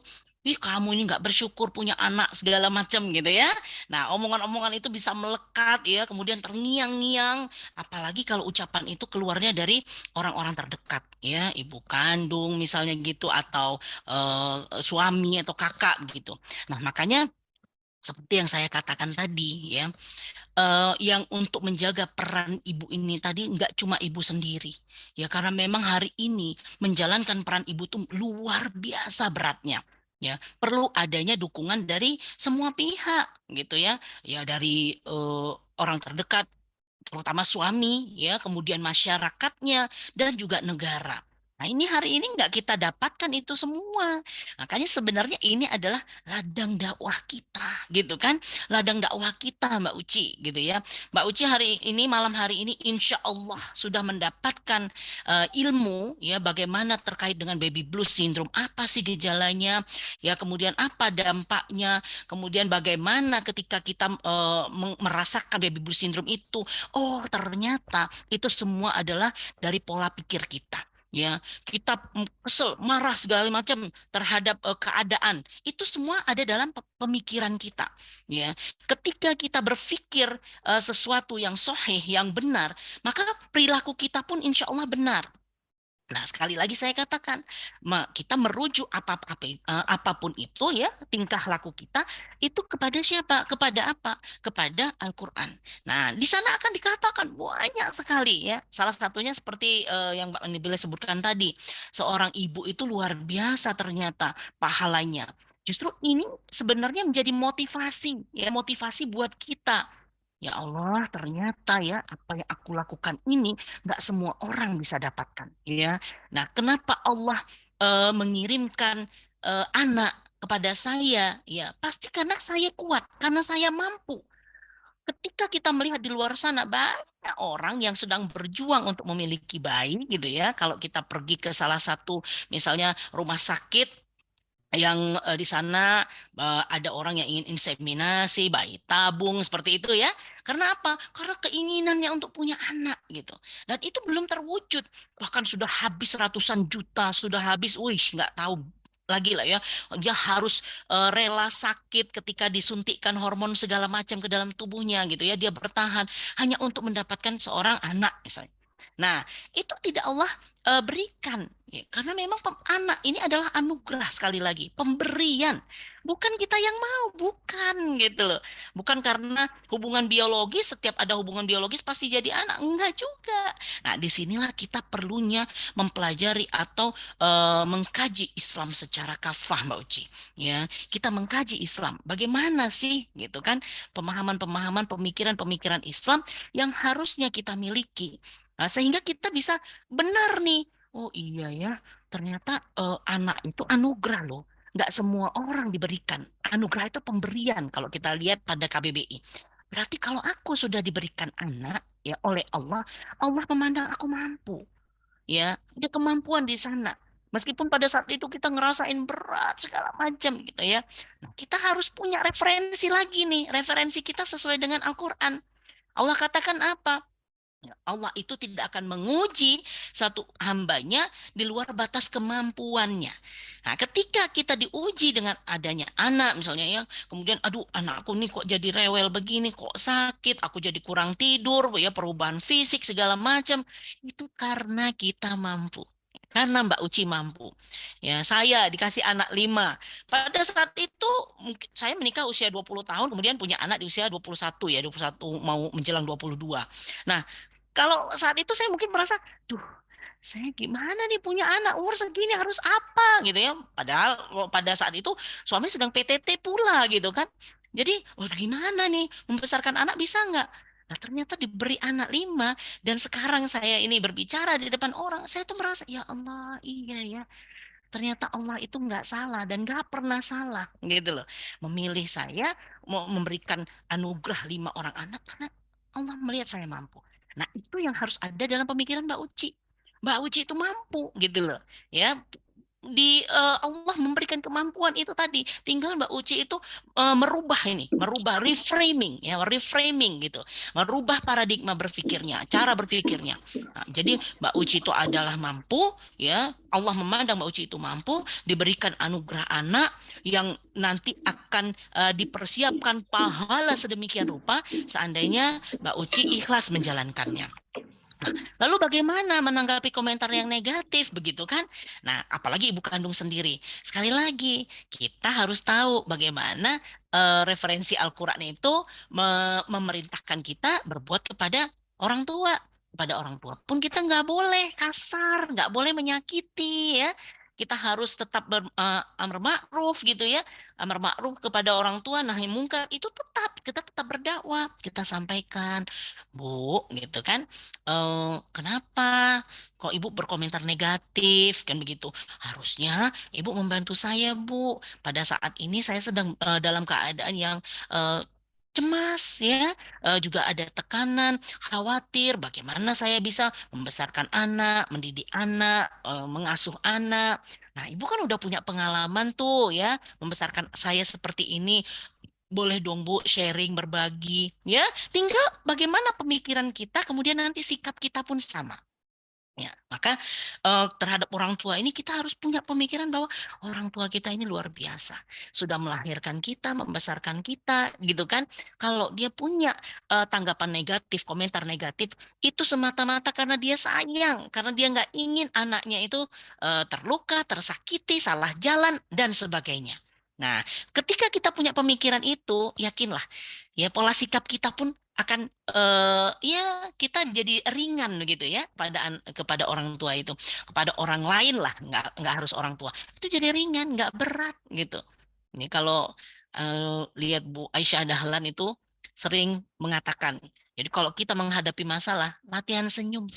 Speaker 3: ih kamu ini nggak bersyukur punya anak segala macam gitu ya. Nah, omongan-omongan itu bisa melekat ya, kemudian terngiang-ngiang. Apalagi kalau ucapan itu keluarnya dari orang-orang terdekat ya, ibu kandung misalnya gitu, atau suami atau kakak gitu. Nah, makanya seperti yang saya katakan tadi ya, yang untuk menjaga peran ibu ini tadi nggak cuma ibu sendiri ya, karena memang hari ini menjalankan peran ibu tuh luar biasa beratnya ya, perlu adanya dukungan dari semua pihak gitu ya, ya dari orang terdekat terutama suami ya, kemudian masyarakatnya dan juga negara. Nah, ini hari ini nggak kita dapatkan itu semua. Makanya sebenarnya ini adalah ladang dakwah kita, gitu kan? Ladang dakwah kita, Mbak Uci, gitu ya. Mbak Uci hari ini, malam hari ini, insya Allah sudah mendapatkan ilmu, ya, bagaimana terkait dengan baby blues syndrome, apa sih gejalanya, ya, kemudian apa dampaknya, kemudian bagaimana ketika kita merasakan baby blues syndrome itu. Oh, ternyata itu semua adalah dari pola pikir kita. Ya, kita kesel, marah segala macam terhadap keadaan. Itu semua ada dalam pemikiran kita. Ya, ketika kita berpikir sesuatu yang sahih, yang benar, maka perilaku kita pun insya Allah benar. Nah, sekali lagi saya katakan, kita merujuk apapun itu ya, tingkah laku kita itu kepada siapa? Kepada apa? Kepada Al-Qur'an. Nah, di sana akan dikatakan banyak sekali ya. Salah satunya seperti yang Mbak Nibila sebutkan tadi, seorang ibu itu luar biasa ternyata pahalanya. Justru ini sebenarnya menjadi motivasi ya, motivasi buat kita. Ya Allah, ternyata ya apa yang aku lakukan ini nggak semua orang bisa dapatkan. Ya, nah kenapa Allah mengirimkan anak kepada saya? Ya, pasti karena saya kuat, karena saya mampu. Ketika kita melihat di luar sana banyak orang yang sedang berjuang untuk memiliki bayi, gitu ya. Kalau kita pergi ke salah satu, misalnya rumah sakit yang di sana ada orang yang ingin inseminasi, bayi tabung seperti itu ya. Karena apa? Karena keinginannya untuk punya anak gitu. Dan itu belum terwujud. Bahkan sudah habis ratusan juta, sudah habis, wih, nggak tahu lagi lah ya. Dia harus rela sakit ketika disuntikkan hormon segala macam ke dalam tubuhnya gitu ya. Dia bertahan hanya untuk mendapatkan seorang anak misalnya. Nah, itu tidak Allah berikan. Ya, karena memang anak ini adalah anugerah sekali lagi, pemberian. Bukan kita yang mau, bukan gitu loh. Bukan karena hubungan biologis, setiap ada hubungan biologis pasti jadi anak. Enggak juga. Nah, disinilah kita perlunya mempelajari atau mengkaji Islam secara kafah, Mbak Uci. Ya, kita mengkaji Islam. Bagaimana sih, gitu kan? Pemahaman-pemahaman, pemikiran-pemikiran Islam yang harusnya kita miliki. Nah, sehingga kita bisa benar nih. Oh iya ya, ternyata anak itu anugerah loh. Nggak semua orang diberikan. Anugerah itu pemberian kalau kita lihat pada KBBI. Berarti kalau aku sudah diberikan anak ya oleh Allah, Allah memandang aku mampu. Ya, ada kemampuan di sana. Meskipun pada saat itu kita ngerasain berat segala macam gitu ya. Nah, kita harus punya referensi lagi nih. Referensi kita sesuai dengan Al-Qur'an. Allah katakan apa? Ya, Allah itu tidak akan menguji satu hambanya di luar batas kemampuannya. Nah, ketika kita diuji dengan adanya anak misalnya ya, kemudian aduh anakku nih kok jadi rewel begini, kok sakit, aku jadi kurang tidur, ya perubahan fisik segala macam, itu karena kita mampu. Karena Mbak Uci mampu. Ya, saya dikasih anak 5. Pada saat itu mungkin saya menikah usia 20 tahun, kemudian punya anak di usia 21 ya, 21 mau menjelang 22. Nah, kalau saat itu saya mungkin merasa, duh, saya gimana nih punya anak umur segini harus apa gitu ya. Padahal pada saat itu suami sedang PTT pula gitu kan. Jadi, oh gimana nih membesarkan anak bisa nggak? Nah ternyata diberi anak 5 dan sekarang saya ini berbicara di depan orang, saya tuh merasa ya Allah iya ya. Ternyata Allah itu nggak salah dan nggak pernah salah gitu loh. Memilih saya mau memberikan anugerah 5 orang anak karena Allah melihat saya mampu. Nah itu yang harus ada dalam pemikiran Mbak Uci. Mbak Uci itu mampu gitu loh. Ya, Allah memberikan kemampuan itu tadi. Tinggal Mbak Uci itu merubah ini, merubah reframing ya, reframing gitu. Merubah paradigma berpikirnya, cara berpikirnya. Nah, jadi Mbak Uci itu adalah mampu ya. Allah memandang Mbak Uci itu mampu, diberikan anugerah anak yang nanti akan dipersiapkan pahala sedemikian rupa seandainya Mbak Uci ikhlas menjalankannya. Lalu bagaimana menanggapi komentar yang negatif begitu kan? Nah, apalagi ibu kandung sendiri. Sekali lagi, kita harus tahu bagaimana referensi Al-Qur'an itu memerintahkan kita berbuat kepada orang tua. Pada orang tua pun kita nggak boleh kasar, nggak boleh menyakiti ya. Kita harus tetap amar ma'ruf gitu ya. Amar ma'ruf kepada orang tua, nahi mungkar itu tetap kita tetap berdakwah, kita sampaikan, Bu, gitu kan. Kenapa kok ibu berkomentar negatif kan begitu? Harusnya ibu membantu saya, Bu. Pada saat ini saya sedang dalam keadaan yang eh, cemas ya, juga ada tekanan, khawatir bagaimana saya bisa membesarkan anak, mendidik anak, mengasuh anak. Nah, ibu kan udah punya pengalaman tuh ya, membesarkan saya seperti ini. Boleh dong Bu sharing, berbagi ya. Tinggal bagaimana pemikiran kita, kemudian nanti sikap kita pun sama. Ya, maka terhadap orang tua ini kita harus punya pemikiran bahwa orang tua kita ini luar biasa. Sudah melahirkan kita, membesarkan kita, gitu kan. Kalau dia punya tanggapan negatif, komentar negatif, itu semata-mata karena dia sayang, karena dia nggak ingin anaknya itu terluka, tersakiti, salah jalan, dan sebagainya. Nah, ketika kita punya pemikiran itu, yakinlah ya pola sikap kita pun akan ya kita jadi ringan begitu ya kepada orang tua itu, kepada orang lain lah, nggak harus orang tua, itu jadi ringan, nggak berat gitu. Ini kalau lihat Bu Aisyah Dahlan itu sering mengatakan, jadi kalau kita menghadapi masalah, latihan senyum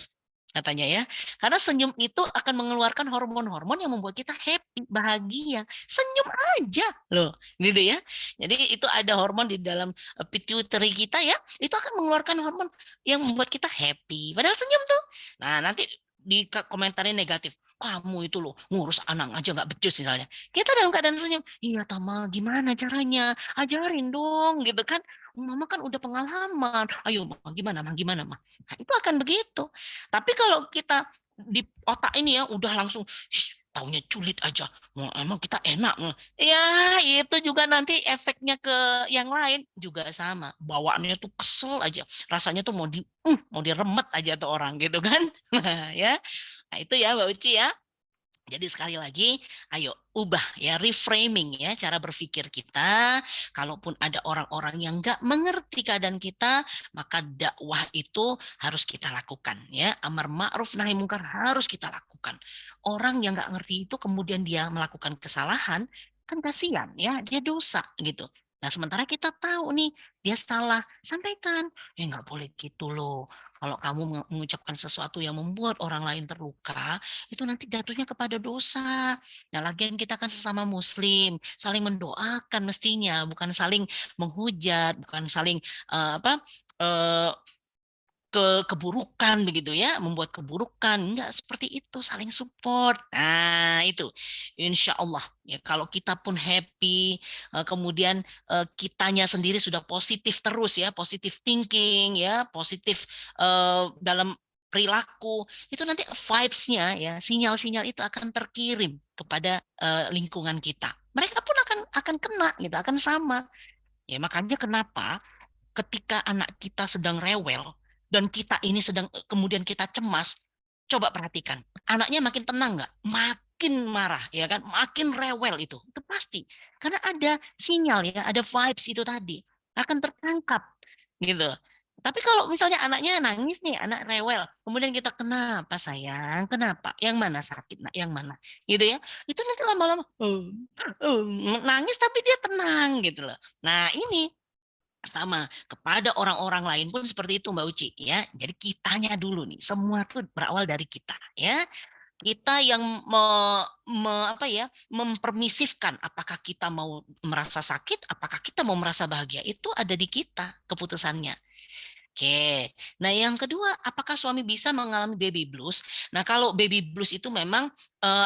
Speaker 3: katanya ya. Karena senyum itu akan mengeluarkan hormon-hormon yang membuat kita happy, bahagia. Senyum aja loh, gitu ya. Jadi itu ada hormon di dalam pituitary kita ya, itu akan mengeluarkan hormon yang membuat kita happy. Padahal senyum tuh. Nah, nanti di komentarnya negatif. Kamu itu loh ngurus anak aja nggak becus misalnya. Kita dalam keadaan senyum. Iya Tama, gimana caranya? Ajarin dong gitu kan. Mama kan udah pengalaman. Ayo Ma, gimana Ma, gimana Ma. Nah, itu akan begitu. Tapi kalau kita di otak ini ya udah langsung taunya culit aja. Emang kita enak. Ya, itu juga nanti efeknya ke yang lain juga sama. Bawaannya tuh kesel aja. Rasanya tuh mau diremet aja tuh orang gitu kan. Nah, ya. Nah, itu ya Mbak Uci ya. Jadi sekali lagi, ayo ubah ya, reframing ya cara berpikir kita. Kalaupun ada orang-orang yang nggak mengerti keadaan kita, maka dakwah itu harus kita lakukan ya. Amar ma'ruf nahi mungkar harus kita lakukan. Orang yang nggak ngerti itu kemudian dia melakukan kesalahan, kan kasihan ya, dia dosa gitu. Nah, sementara kita tahu nih, dia salah, sampaikan. Ya nggak boleh gitu loh. Kalau kamu mengucapkan sesuatu yang membuat orang lain terluka, itu nanti jatuhnya kepada dosa. Nah, lagian kita kan sesama muslim, saling mendoakan mestinya, bukan saling menghujat, bukan saling apa eh, keburukan begitu ya, membuat keburukan. Enggak seperti itu, saling support. Nah, itu insya Allah ya, kalau kita pun happy, kemudian kitanya sendiri sudah positif terus ya, positif thinking ya, positif dalam perilaku, itu nanti vibes-nya ya, sinyal-sinyal itu akan terkirim kepada lingkungan kita. Mereka pun akan kena gitu, akan sama. Ya, makanya kenapa ketika anak kita sedang rewel dan kita ini sedang kemudian kita cemas, coba perhatikan, anaknya makin tenang nggak? Makin marah, ya kan? Makin rewel itu pasti. Karena ada sinyal ya, ada vibes itu tadi akan tertangkap, gitu. Tapi kalau misalnya anaknya nangis nih, anak rewel, kemudian kita kenapa sayang, kenapa, yang mana sakit, nak, yang mana, gitu ya? Itu nanti lama-lama, nangis tapi dia tenang gitu loh. Nah ini pertama, kepada orang-orang lain pun seperti itu Mbak Uci ya. Jadi kitanya dulu nih, semua tuh berawal dari kita ya. Kita yang apa ya, mempermisifkan apakah kita mau merasa sakit, apakah kita mau merasa bahagia, itu ada di kita keputusannya. Oke, nah yang kedua, apakah suami bisa mengalami baby blues? Nah kalau baby blues itu memang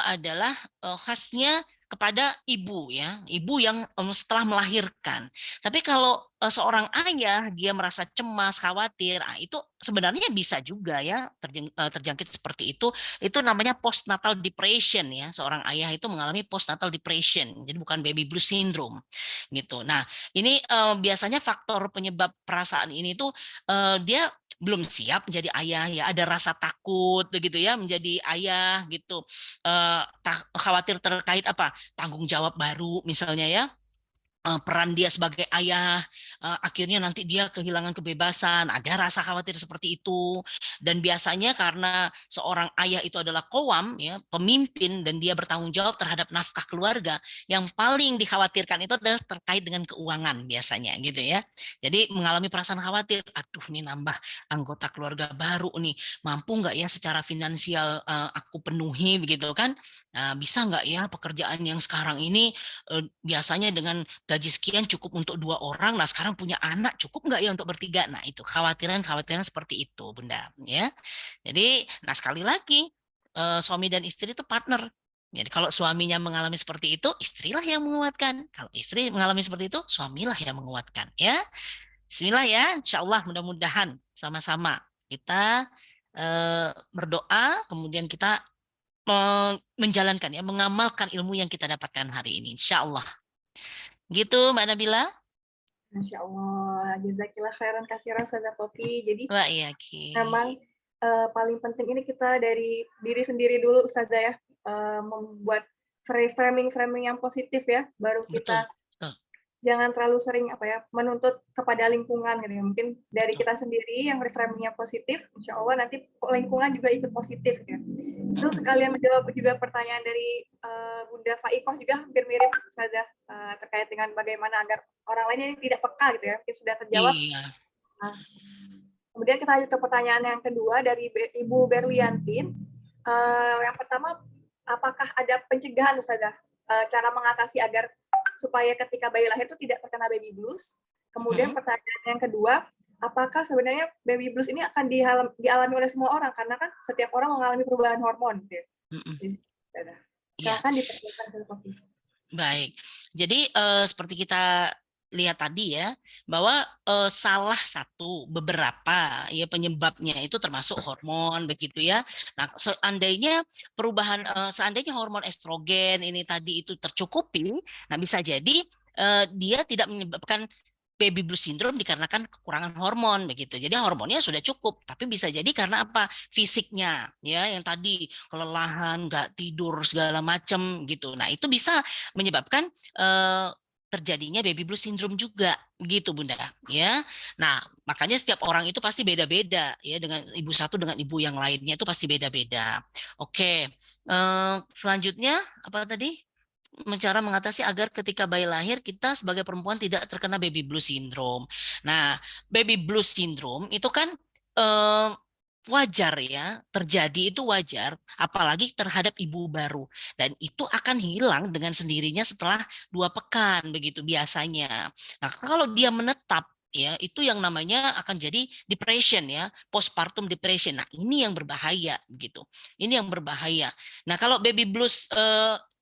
Speaker 3: adalah khasnya kepada ibu ya, ibu yang setelah melahirkan. Tapi kalau seorang ayah dia merasa cemas, khawatir, itu sebenarnya bisa juga ya terjangkit seperti itu. Itu namanya postnatal depression ya, seorang ayah itu mengalami postnatal depression, jadi bukan baby blues syndrome gitu. Nah ini biasanya faktor penyebab perasaan ini tuh dia belum siap menjadi ayah ya, ada rasa takut begitu ya menjadi ayah gitu. Khawatir terkait apa? Tanggung jawab baru misalnya ya, peran dia sebagai ayah, akhirnya nanti dia kehilangan kebebasan, ada rasa khawatir seperti itu. Dan biasanya karena seorang ayah itu adalah qawam, ya, pemimpin, dan dia bertanggung jawab terhadap nafkah keluarga, yang paling dikhawatirkan itu adalah terkait dengan keuangan biasanya gitu ya. Jadi mengalami perasaan khawatir, aduh nih nambah anggota keluarga baru nih, mampu nggak ya secara finansial aku penuhi begitu kan. Bisa nggak ya pekerjaan yang sekarang ini biasanya dengan gaji sekian cukup untuk 2 orang, nah sekarang punya anak cukup nggak ya untuk bertiga? Nah itu khawatiran seperti itu Bunda ya. Jadi nah sekali lagi, suami dan istri itu partner. Jadi kalau suaminya mengalami seperti itu, istrilah yang menguatkan. Kalau istri mengalami seperti itu, suamilah yang menguatkan ya. Bismillah ya, insya Allah mudah-mudahan sama-sama kita berdoa, kemudian kita menjalankan ya, mengamalkan ilmu yang kita dapatkan hari ini, insya Allah. Gitu Mbak Nabila.
Speaker 1: Masya Allah, jazakillah khairan kasiran Ustazah Popi. Jadi
Speaker 3: Wah iya Ki.
Speaker 1: memang paling penting ini kita dari diri sendiri dulu Ustazah ya, membuat framing yang positif ya, baru
Speaker 3: Betul,
Speaker 1: kita
Speaker 3: betul,
Speaker 1: jangan terlalu sering menuntut kepada lingkungan gitu ya. Mungkin dari
Speaker 3: betul.
Speaker 1: kita sendiri yang reframingnya positif, insya Allah nanti lingkungan juga ikut positif ya. Itu sekalian menjawab juga pertanyaan dari Bunda Faikoh juga hampir mirip saja terkait dengan bagaimana agar orang lain ini tidak peka gitu ya. Mungkin sudah terjawab.
Speaker 3: Iya.
Speaker 1: Nah, kemudian kita lanjut ke pertanyaan yang kedua dari Ibu Berliantin. Yang pertama, apakah ada pencegahan Ustazah cara mengatasi agar supaya ketika bayi lahir itu tidak terkena baby blues? Kemudian pertanyaan yang kedua, apakah sebenarnya baby blues ini akan dialami oleh semua orang? Karena kan setiap orang mengalami perubahan hormon. Gitu.
Speaker 3: Iya.
Speaker 1: Silakan dipersilakan ke Kopi.
Speaker 3: Baik. Jadi seperti kita lihat tadi ya, bahwa salah satu beberapa ya penyebabnya itu termasuk hormon begitu ya. Nah, seandainya hormon estrogen ini tadi itu tercukupi, nah bisa jadi dia tidak menyebabkan baby blues syndrome dikarenakan kekurangan hormon begitu. Jadi hormonnya sudah cukup, tapi bisa jadi karena apa? Fisiknya ya, yang tadi kelelahan, nggak tidur segala macam gitu. Nah, itu bisa menyebabkan terjadinya baby blues syndrome juga gitu Bunda ya. Nah, makanya setiap orang itu pasti beda-beda ya, dengan ibu satu dengan ibu yang lainnya itu pasti beda-beda. Oke. Selanjutnya apa tadi? Cara mengatasi agar ketika bayi lahir kita sebagai perempuan tidak terkena baby blues syndrome. Nah, baby blues syndrome itu kan eh, wajar ya, terjadi itu wajar, apalagi terhadap ibu baru. Dan itu akan hilang dengan sendirinya setelah 2 pekan begitu biasanya. Nah, kalau dia menetap ya, itu yang namanya akan jadi depression ya, postpartum depression. Nah, ini yang berbahaya gitu. Ini yang berbahaya. Nah, kalau baby blues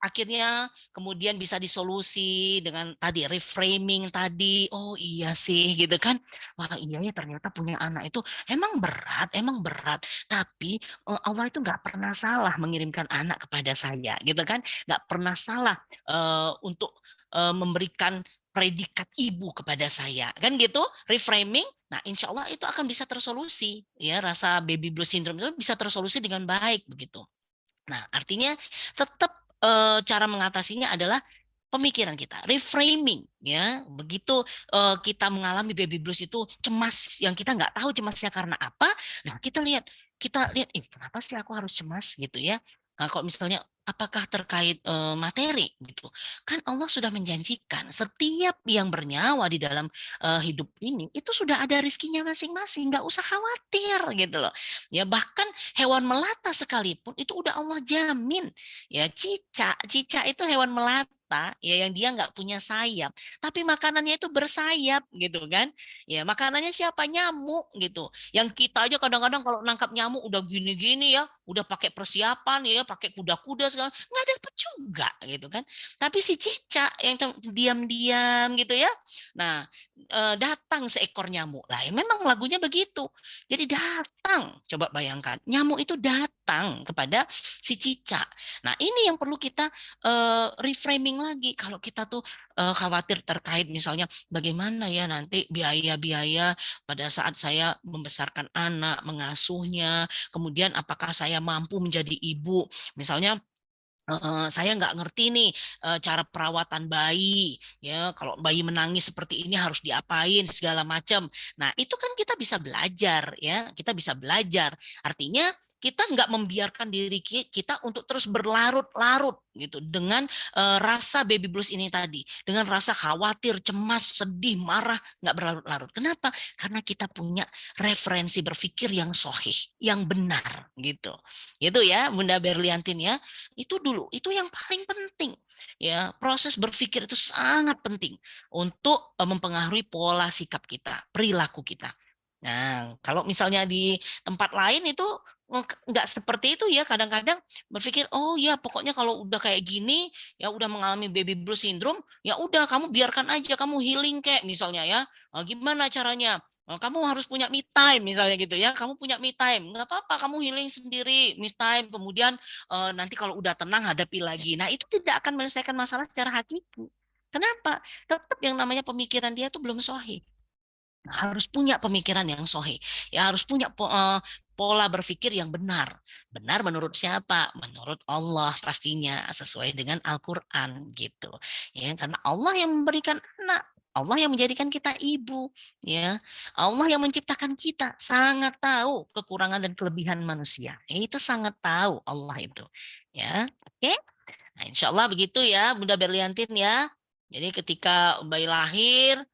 Speaker 3: akhirnya kemudian bisa disolusi dengan tadi reframing tadi, oh iya sih gitu kan, wah iya ya ternyata punya anak itu emang berat, tapi Allah itu nggak pernah salah mengirimkan anak kepada saya gitu kan, nggak pernah salah untuk memberikan predikat ibu kepada saya kan gitu, reframing. Nah, insya Allah itu akan bisa tersolusi ya, rasa baby blues syndrome itu bisa tersolusi dengan baik begitu. Nah, artinya tetap cara mengatasinya adalah pemikiran kita, reframing ya. Begitu kita mengalami baby blues itu cemas yang kita nggak tahu cemasnya karena apa. Nah, kita lihat, kenapa sih aku harus cemas gitu ya? Nah, kalau misalnya apakah terkait materi gitu, kan Allah sudah menjanjikan setiap yang bernyawa di dalam hidup ini itu sudah ada rizkinya masing-masing, nggak usah khawatir gitu loh. Ya bahkan hewan melata sekalipun itu udah Allah jamin. Ya cica itu hewan melata ya, yang dia nggak punya sayap, tapi makanannya itu bersayap gitu kan. Ya makanannya siapa? Nyamuk gitu. Yang kita aja kadang-kadang kalau nangkap nyamuk udah gini-gini ya, udah pakai persiapan ya, pakai kuda-kuda segala, nggak dapet juga gitu kan. Tapi si cicak yang diam-diam gitu ya. Nah, datang seekor nyamuk. Lah, ya memang lagunya begitu. Jadi datang, coba bayangkan, nyamuk itu datang kepada si cicak. Nah, ini yang perlu kita reframing lagi. Kalau kita tuh khawatir terkait misalnya bagaimana ya nanti biaya-biaya pada saat saya membesarkan anak, mengasuhnya, kemudian apakah saya mampu menjadi ibu, misalnya saya nggak ngerti nih cara perawatan bayi, ya kalau bayi menangis seperti ini harus diapain segala macam. Nah itu kan kita bisa belajar, ya kita bisa belajar. Artinya kita nggak membiarkan diri kita untuk terus berlarut-larut gitu dengan rasa baby blues ini tadi, dengan rasa khawatir, cemas, sedih, marah, nggak berlarut-larut. Kenapa? Karena kita punya referensi berpikir yang sahih, yang benar gitu. Itu ya Bunda Berliantin ya. Itu dulu, itu yang paling penting. Ya, proses berpikir itu sangat penting untuk mempengaruhi pola sikap kita, perilaku kita. Nah, kalau misalnya di tempat lain itu nggak seperti itu ya. Kadang-kadang berpikir, oh ya pokoknya kalau udah kayak gini, ya udah mengalami baby blues syndrome, ya udah kamu biarkan aja, kamu healing kayak misalnya ya. Gimana caranya? Kamu harus punya me time misalnya gitu ya. Kamu punya me time, nggak apa-apa, kamu healing sendiri, me time. Kemudian nanti kalau udah tenang hadapi lagi. Nah itu tidak akan menyelesaikan masalah secara hakiki. Kenapa? Tetap yang namanya pemikiran dia tuh belum sahih. Harus punya pemikiran yang sahih, ya harus punya pola berpikir yang benar. Benar menurut siapa? Menurut Allah pastinya, sesuai dengan Al-Qur'an gitu. Ya, karena Allah yang memberikan anak, Allah yang menjadikan kita ibu, ya. Allah yang menciptakan kita, sangat tahu kekurangan dan kelebihan manusia. Itu sangat tahu Allah itu. Ya, oke. Nah, insya Allah begitu ya, Bunda Berliantin ya. Jadi ketika bayi lahir,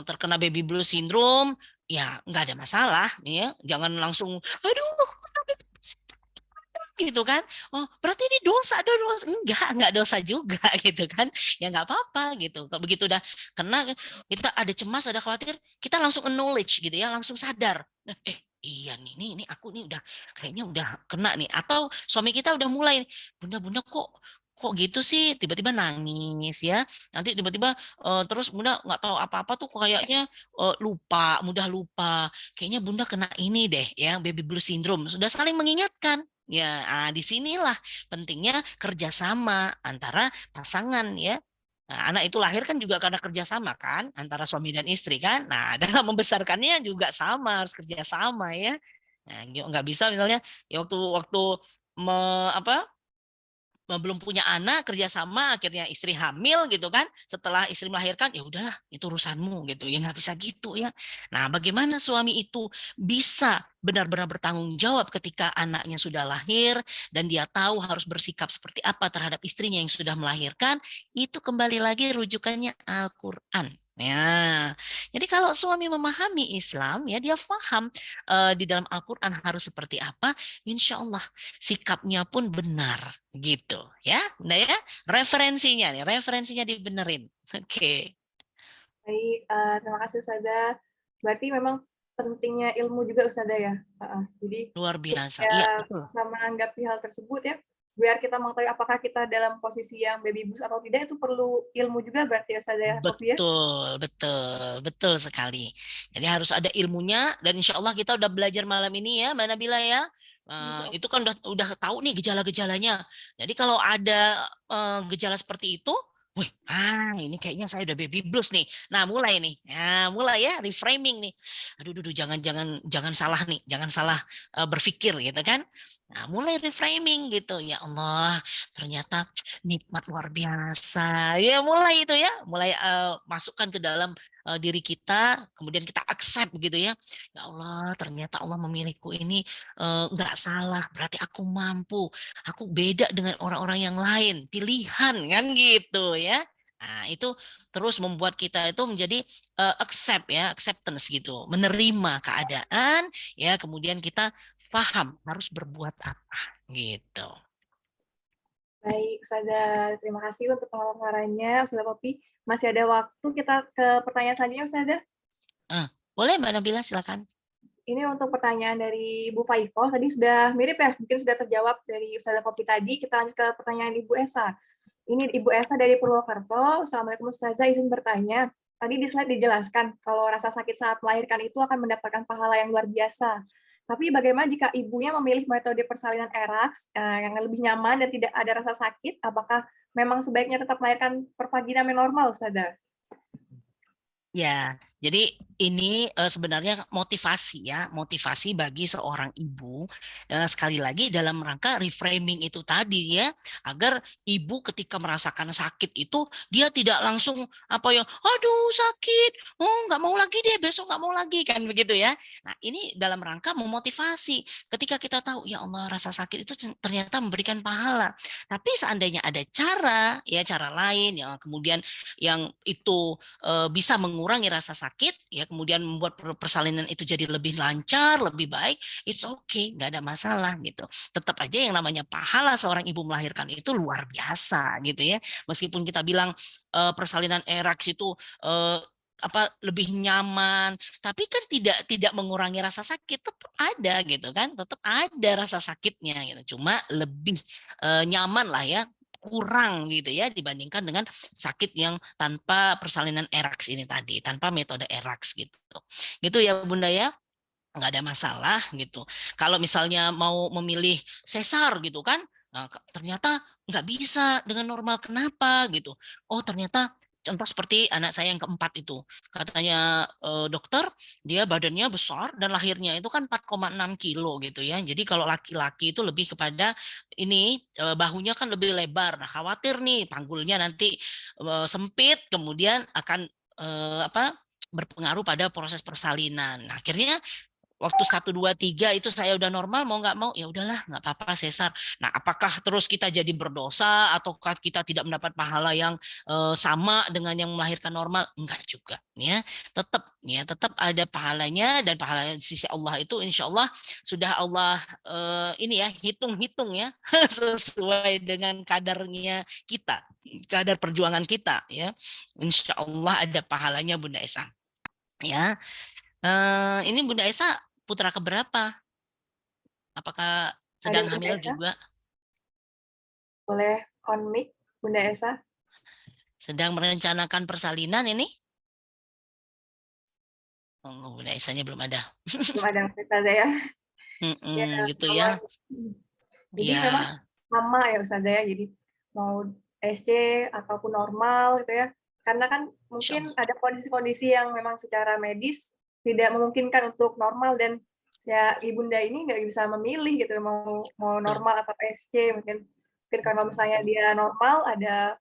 Speaker 3: terkena baby blues syndrome, ya nggak ada masalah, ya. Jangan langsung, aduh, gitu kan. Oh, berarti ini dosa, dosa. Enggak dosa juga, gitu kan. Ya nggak apa-apa, gitu. Kalau begitu udah kena, kita ada cemas, ada khawatir, kita langsung acknowledge, gitu ya, langsung sadar. Iya nih aku nih udah kayaknya udah kena nih. Atau suami kita udah mulai, bunda kok gitu sih, tiba-tiba nangis ya. Nanti tiba-tiba terus bunda nggak tahu apa-apa tuh kayaknya mudah lupa. Kayaknya bunda kena ini deh ya, baby blues syndrome. Sudah saling mengingatkan. Ya, disinilah pentingnya kerjasama antara pasangan ya. Nah, anak itu lahir kan juga karena kerjasama kan antara suami dan istri kan. Nah, dalam membesarkannya juga sama, harus kerjasama ya. Nah, nggak bisa misalnya ya waktu waktu apa belum punya anak kerjasama akhirnya istri hamil gitu kan, setelah istri melahirkan ya udahlah itu urusanmu gitu ya, nggak bisa gitu ya. Nah bagaimana suami itu bisa benar-benar bertanggung jawab ketika anaknya sudah lahir dan dia tahu harus bersikap seperti apa terhadap istrinya yang sudah melahirkan, itu kembali lagi rujukannya Al-Quran ya. Jadi kalau suami memahami Islam ya dia paham di dalam Al-Quran harus seperti apa, insya Allah sikapnya pun benar gitu ya. Nah ya, referensinya dibenerin. Oke.
Speaker 1: Baik, terima kasih Ustazah. Berarti memang pentingnya ilmu juga Ustazah ya. Jadi
Speaker 3: Luar biasa.
Speaker 1: ya
Speaker 3: Iya, betul.
Speaker 1: kita menanggapi hal tersebut ya, biar kita mengetahui apakah kita dalam posisi yang baby blues atau tidak, itu perlu ilmu juga berarti ya Ustazah ya, Poppy ya?
Speaker 3: Betul sekali. Jadi harus ada ilmunya dan insya Allah kita udah belajar malam ini ya, Mbak Nabila ya.
Speaker 1: Insya
Speaker 3: Itu kan udah tahu nih gejala-gejalanya. Jadi kalau ada gejala seperti itu, wih, ini kayaknya saya udah baby blues nih. Nah, mulai nih. Ya, mulai ya reframing nih. Aduh, jangan salah nih, jangan salah berpikir gitu kan. Nah, mulai reframing gitu. Ya Allah, ternyata nikmat luar biasa. Ya mulai itu ya, mulai masukkan ke dalam diri kita, kemudian kita accept begitu ya. Ya Allah, ternyata Allah memilihku ini nggak salah, berarti aku mampu. Aku beda dengan orang-orang yang lain, pilihan kan gitu ya. Nah, itu terus membuat kita itu menjadi accept ya, acceptance gitu, menerima keadaan ya, kemudian kita paham harus berbuat apa gitu.
Speaker 1: Baik, Ustazah. Terima kasih untuk pemaparannya, Ustazah Poppy. Masih ada waktu kita ke pertanyaan selanjutnya, Ustazah.
Speaker 3: Boleh Mbak Nabila, silakan.
Speaker 1: Ini untuk pertanyaan dari Ibu Faifah. Tadi sudah mirip ya, mungkin sudah terjawab dari Ustazah Poppy tadi. Kita lanjut ke pertanyaan Ibu Esa. Ini Ibu Esa dari Purwokerto. Assalamualaikum Ustazah, izin bertanya. tadi di slide dijelaskan kalau rasa sakit saat melahirkan itu akan mendapatkan pahala yang luar biasa. Tapi bagaimana jika ibunya memilih metode persalinan ERAX yang lebih nyaman dan tidak ada rasa sakit? Apakah memang sebaiknya tetap melahirkan per vagina yang normal, Ustazah?
Speaker 3: Ya, jadi ini sebenarnya motivasi ya, motivasi bagi seorang ibu sekali lagi dalam rangka reframing itu tadi ya, agar ibu ketika merasakan sakit itu dia tidak langsung apa ya, aduh sakit, oh nggak mau lagi deh, besok nggak mau lagi kan begitu ya. Nah ini dalam rangka memotivasi. Ketika kita tahu ya Allah rasa sakit itu ternyata memberikan pahala. Tapi seandainya ada cara ya, cara lain yang kemudian yang itu bisa mengurangi rasa sakit, ya kemudian membuat persalinan itu jadi lebih lancar, lebih baik, it's okay, nggak ada masalah gitu. Tetap aja yang namanya pahala seorang ibu melahirkan itu luar biasa gitu ya. Meskipun kita bilang persalinan ERAX itu apa lebih nyaman, tapi kan tidak mengurangi rasa sakit, tetap ada gitu kan, tetap ada rasa sakitnya gitu. Cuma lebih nyaman lah ya, kurang gitu ya dibandingkan dengan sakit yang tanpa persalinan ERAX ini tadi, tanpa metode ERAX gitu. Gitu ya Bunda ya, nggak ada masalah gitu. Kalau misalnya mau memilih sesar gitu kan, nah, ternyata nggak bisa dengan normal, kenapa gitu. Oh ternyata contoh seperti anak saya yang keempat itu, katanya dokter dia badannya besar dan lahirnya itu kan 4,6 kilo gitu ya. Jadi kalau laki-laki itu lebih kepada ini bahunya kan lebih lebar. Nah khawatir nih panggulnya nanti sempit, kemudian akan apa berpengaruh pada proses persalinan. Nah, akhirnya waktu 1, 2, 3 itu saya udah normal, mau nggak mau ya udahlah nggak apa-apa sesar. Nah apakah terus kita jadi berdosa ataukah kita tidak mendapat pahala yang sama dengan yang melahirkan normal? Enggak juga ya, tetap ada pahalanya, dan pahala di sisi Allah itu insya Allah sudah Allah ini ya hitung-hitung ya sesuai dengan kadarnya kita, kadar perjuangan kita ya, insya Allah ada pahalanya Bunda Esa ya. Ini Bunda Esa putra keberapa? Apakah
Speaker 1: Ada
Speaker 3: sedang
Speaker 1: Bunda
Speaker 3: hamil
Speaker 1: Esa?
Speaker 3: juga?
Speaker 1: Boleh on mic, Bunda Esa?
Speaker 3: Sedang merencanakan persalinan ini? Oh, Bunda Esanya belum ada.
Speaker 1: Belum ada Ustazah ya? Ya,
Speaker 3: Gitu ya.
Speaker 1: kalau jadi memang
Speaker 3: Ya,
Speaker 1: sama ya Ustazah ya, jadi mau SC ataupun normal gitu ya. Karena kan
Speaker 3: Insya
Speaker 1: mungkin
Speaker 3: Allah.
Speaker 1: ada kondisi-kondisi yang memang secara medis tidak memungkinkan untuk normal dan ya ibunda ini nggak bisa memilih gitu mau mau
Speaker 3: Betul,
Speaker 1: normal atau SC mungkin mungkin kalau
Speaker 3: betul.
Speaker 1: misalnya dia normal ada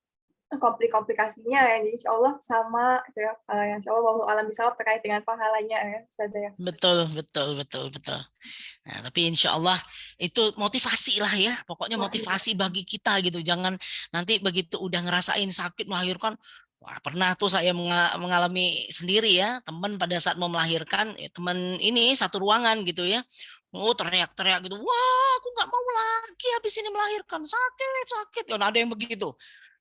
Speaker 1: komplikasinya ya, jadi insya Allah sama gitu ya, insya Allah wallahu alam bisawab terkait dengan pahalanya ya Ustazah ya.
Speaker 3: Betul, betul, betul, betul. Nah, tapi insya Allah itu motivasi lah ya. Pokoknya
Speaker 1: Masih
Speaker 3: motivasi bagi kita gitu. Jangan nanti begitu udah ngerasain sakit melahirkan. Wah, pernah tuh saya mengalami sendiri ya. Teman pada saat mau melahirkan, ya, teman ini satu ruangan gitu ya. Oh teriak-teriak gitu. Wah, aku nggak mau lagi habis ini melahirkan. Sakit, sakit. Ya, ada yang begitu.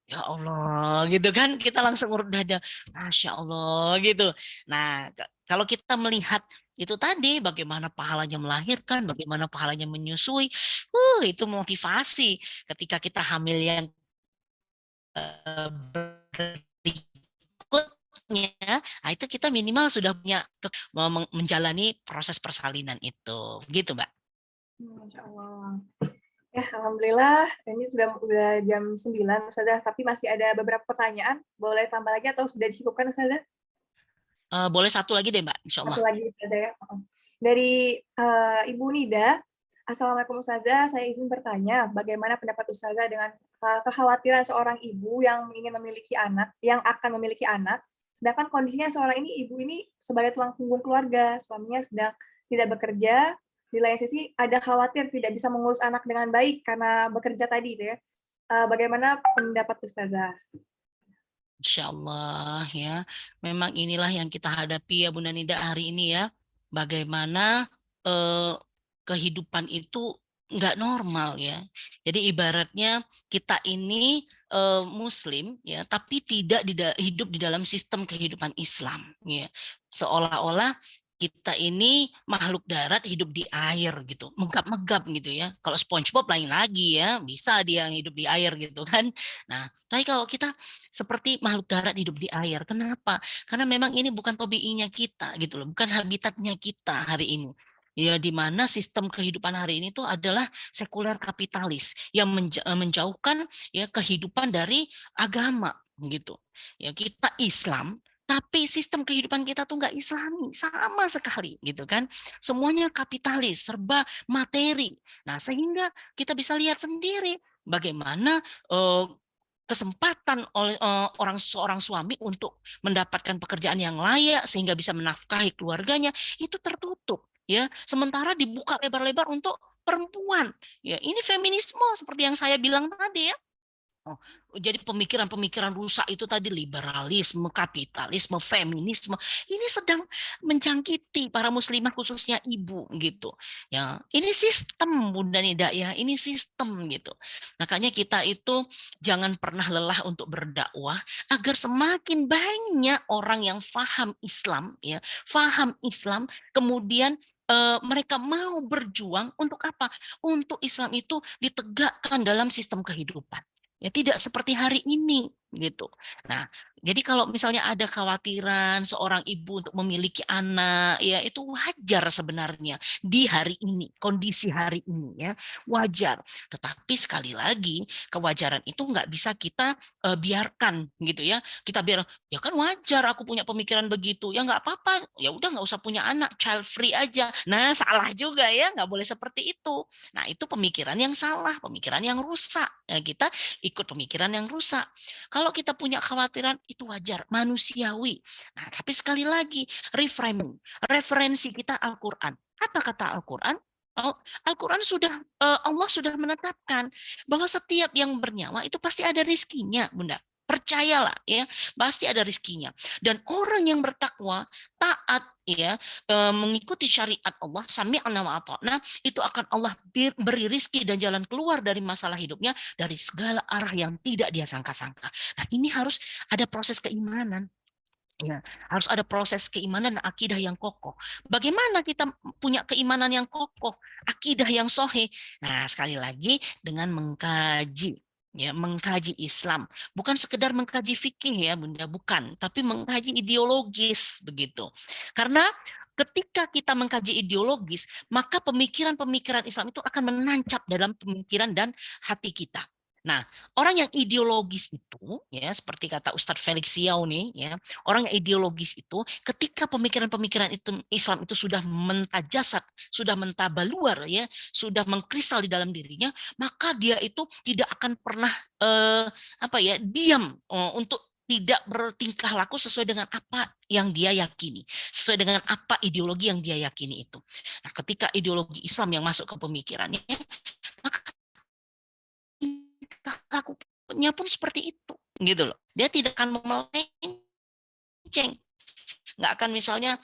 Speaker 3: Ya Allah, gitu kan kita langsung urut dada, Masya Allah gitu. Nah, kalau kita melihat itu tadi bagaimana pahalanya melahirkan, bagaimana pahalanya menyusui, itu motivasi ketika kita hamil yang berikutnya, nah itu kita minimal sudah punya menjalani proses persalinan itu, gitu Mbak.
Speaker 1: Masya Allah. Ya, alhamdulillah ini sudah jam 9 Ustazah, tapi masih ada beberapa pertanyaan. Boleh tambah lagi atau sudah dicukupkan Ustazah?
Speaker 3: Boleh satu lagi deh Mbak, Insya Allah.
Speaker 1: Satu lagi Ustazah ya. Dari Ibu Nida, Assalamualaikum Ustazah, saya izin bertanya, bagaimana pendapat Ustazah dengan kekhawatiran seorang ibu yang ingin memiliki anak, yang akan memiliki anak, sedangkan kondisinya seorang ibu ini sebagai tulang punggung keluarga, suaminya sedang tidak bekerja, di lain sisi ada khawatir tidak bisa mengurus anak dengan baik karena bekerja tadi, gitu ya. Bagaimana pendapat Ustazah?
Speaker 3: Insya Allah ya, memang inilah yang kita hadapi ya Bunda Nida hari ini ya. Bagaimana eh, kehidupan itu nggak normal ya. Jadi ibaratnya kita ini Muslim ya, tapi tidak hidup di dalam sistem kehidupan Islam ya. Seolah-olah kita ini makhluk darat hidup di air gitu, megap-megap gitu ya. Kalau SpongeBob lain lagi ya, bisa dia yang hidup di air gitu kan. Nah, tapi kalau kita seperti makhluk darat hidup di air, kenapa? Karena memang ini bukan tobiinya kita gitu loh, bukan habitatnya kita hari ini. Ya, di mana sistem kehidupan hari ini tuh adalah sekuler kapitalis yang menjauhkan ya kehidupan dari agama gitu. Ya, kita Islam tapi sistem kehidupan kita tuh nggak Islami sama sekali gitu kan. Semuanya kapitalis, serba materi. Nah, sehingga kita bisa lihat sendiri bagaimana kesempatan oleh seorang suami untuk mendapatkan pekerjaan yang layak sehingga bisa menafkahi keluarganya itu tertutup ya. Sementara dibuka lebar-lebar untuk perempuan. Ya, ini feminisme seperti yang saya bilang tadi ya. Oh, jadi pemikiran-pemikiran rusak itu tadi liberalisme, kapitalisme, feminisme ini sedang menjangkiti para muslimah khususnya ibu gitu. Ya, ini sistem Bunda Nida ya, ini sistem gitu. Makanya kita itu jangan pernah lelah untuk berdakwah agar semakin banyak orang yang faham Islam ya, faham Islam kemudian mereka mau berjuang untuk apa? Untuk Islam itu ditegakkan dalam sistem kehidupan. Ya tidak seperti hari ini gitu. Nah, jadi kalau misalnya ada khawatiran seorang ibu untuk memiliki anak, ya itu wajar sebenarnya di hari ini, kondisi hari ini ya, wajar. Tetapi sekali lagi, kewajaran itu nggak bisa kita biarkan gitu ya. Kita biar ya kan wajar aku punya pemikiran begitu. Ya nggak apa-apa, ya udah nggak usah punya anak, child free aja. Nah, salah juga ya, nggak boleh seperti itu. Nah, itu pemikiran yang salah, pemikiran yang rusak. Ya, kita ikut pemikiran yang rusak. Kalau kita punya khawatiran itu wajar, manusiawi. Nah, tapi sekali lagi reframing, referensi kita Al-Qur'an. Apa kata Al-Qur'an? Al-Quran sudah Allah sudah menetapkan bahwa setiap yang bernyawa itu pasti ada rizkinya, Bunda. Percayalah ya, pasti ada rizkinya. Dan orang yang bertakwa, taat ya, mengikuti syariat Allah, sami'na wa ata'na, itu akan Allah beri rizki dan jalan keluar dari masalah hidupnya dari segala arah yang tidak dia sangka-sangka. Nah, ini harus ada proses keimanan. Ya, harus ada proses keimanan dan akidah yang kokoh. Bagaimana kita punya keimanan yang kokoh, akidah yang soheh? Nah, sekali lagi dengan mengkaji, ya, mengkaji Islam, bukan sekedar mengkaji fikih ya, Bunda, bukan, tapi mengkaji ideologis begitu. Karena ketika kita mengkaji ideologis, maka pemikiran-pemikiran Islam itu akan menancap dalam pemikiran dan hati kita. Nah, orang yang ideologis itu, ya seperti kata Ustadz Felix Siau nih, ya orang yang ideologis itu, ketika pemikiran-pemikiran itu Islam itu sudah mentajasat, sudah mentabaluar, ya, sudah mengkristal di dalam dirinya, maka dia itu tidak akan pernah diam untuk tidak bertingkah laku sesuai dengan apa yang dia yakini, sesuai dengan apa ideologi yang dia yakini itu. Nah, ketika ideologi Islam yang masuk ke pemikirannya, maka lakunya pun seperti itu, gitu loh. Dia tidak akan melenceng, nggak akan misalnya,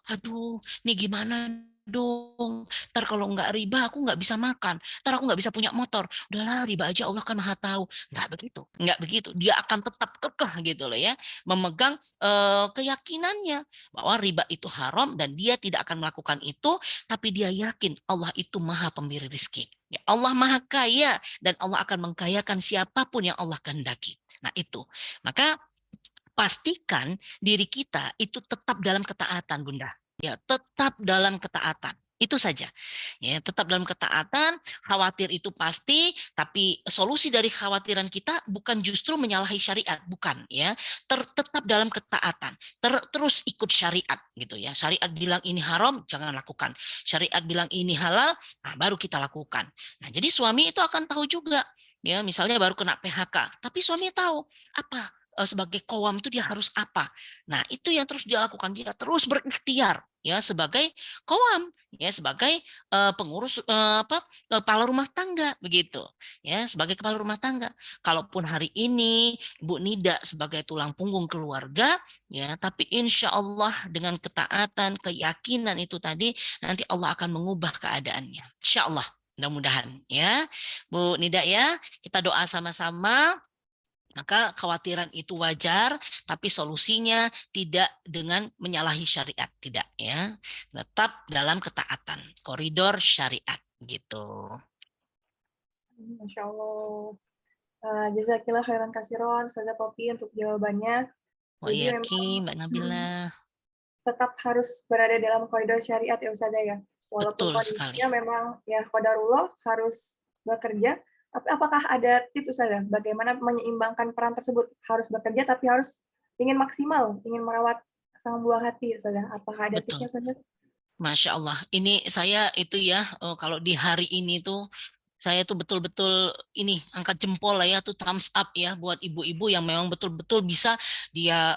Speaker 3: aduh, nih gimana dong, ntar kalau nggak riba aku nggak bisa makan, ntar aku nggak bisa punya motor, udahlah riba aja Allah kan maha tahu. Nggak begitu, dia akan tetap kekeh gitu loh ya, memegang keyakinannya bahwa riba itu haram dan dia tidak akan melakukan itu, tapi dia yakin Allah itu maha pemberi rezeki. Ya, Allah maha kaya dan Allah akan mengkayakan siapapun yang Allah kehendaki. Nah itu, maka pastikan diri kita itu tetap dalam ketaatan, Bunda. Ya, tetap dalam ketaatan. Itu saja. Ya, tetap dalam ketaatan, khawatir itu pasti, tapi solusi dari kekhawatiran kita bukan justru menyalahi syariat, bukan ya. Tetap dalam ketaatan, terus ikut syariat gitu ya. Syariat bilang ini haram, jangan lakukan. Syariat bilang ini halal, nah baru kita lakukan. Nah, jadi suami itu akan tahu juga. Ya, misalnya baru kena PHK, tapi suami tahu apa sebagai kawam itu dia harus apa. Nah, itu yang terus dia lakukan, dia terus berikhtiar ya sebagai kawam, ya sebagai pengurus kepala rumah tangga begitu. Ya, sebagai kepala rumah tangga. Kalaupun hari ini Bu Nida sebagai tulang punggung keluarga, ya, tapi insya Allah dengan ketaatan, keyakinan itu tadi nanti Allah akan mengubah keadaannya. Insya Allah. Mudah-mudahan ya Bu Nida ya, kita doa sama-sama Maka kekhawatiran itu wajar, tapi solusinya tidak dengan menyalahi syariat, tidak ya. Tetap dalam ketaatan, koridor syariat gitu.
Speaker 1: Masya Allah. Jazakillah khairan kasiron, Ustazah Popi untuk jawabannya.
Speaker 3: Wa
Speaker 1: Jadi
Speaker 3: iyaki,
Speaker 1: memang
Speaker 3: Mbak Nabila.
Speaker 1: tetap harus berada dalam koridor syariat ya Ustazah ya. Walaupun
Speaker 3: Betul sekali.
Speaker 1: kondisinya memang ya qadarullah harus bekerja. Tapi apakah ada tips Ustazah bagaimana menyeimbangkan peran tersebut? Harus bekerja tapi harus ingin maksimal, ingin merawat sang buah hati Ustazah. Apakah ada
Speaker 3: Betul.
Speaker 1: tipsnya Ustazah?
Speaker 3: Masya Allah. Ini saya itu ya, kalau di hari ini tuh saya tuh betul-betul ini angkat jempol lah ya, tuh thumbs up ya buat ibu-ibu yang memang betul-betul bisa dia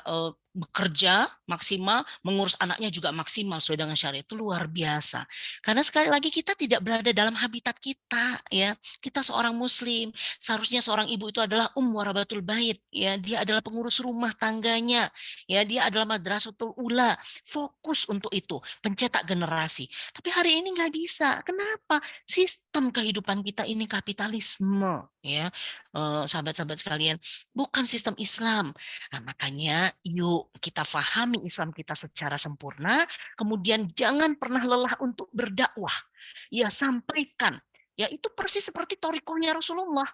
Speaker 3: bekerja maksimal, mengurus anaknya juga maksimal sesuai dengan syariat. Itu luar biasa. Karena sekali lagi kita tidak berada dalam habitat kita ya. Kita seorang muslim, seharusnya seorang ibu itu adalah warabatul bait ya. Dia adalah pengurus rumah tangganya. Ya, dia adalah madrasatul ula. Fokus untuk itu, pencetak generasi. Tapi hari ini nggak bisa. Kenapa? Sistem kehidupan kita ini kapitalisme ya, sahabat-sahabat sekalian, bukan sistem Islam. Nah, makanya yuk kita pahami Islam kita secara sempurna, kemudian jangan pernah lelah untuk berdakwah. Ya, sampaikan. Ya, itu persis seperti thariqahnya Rasulullah.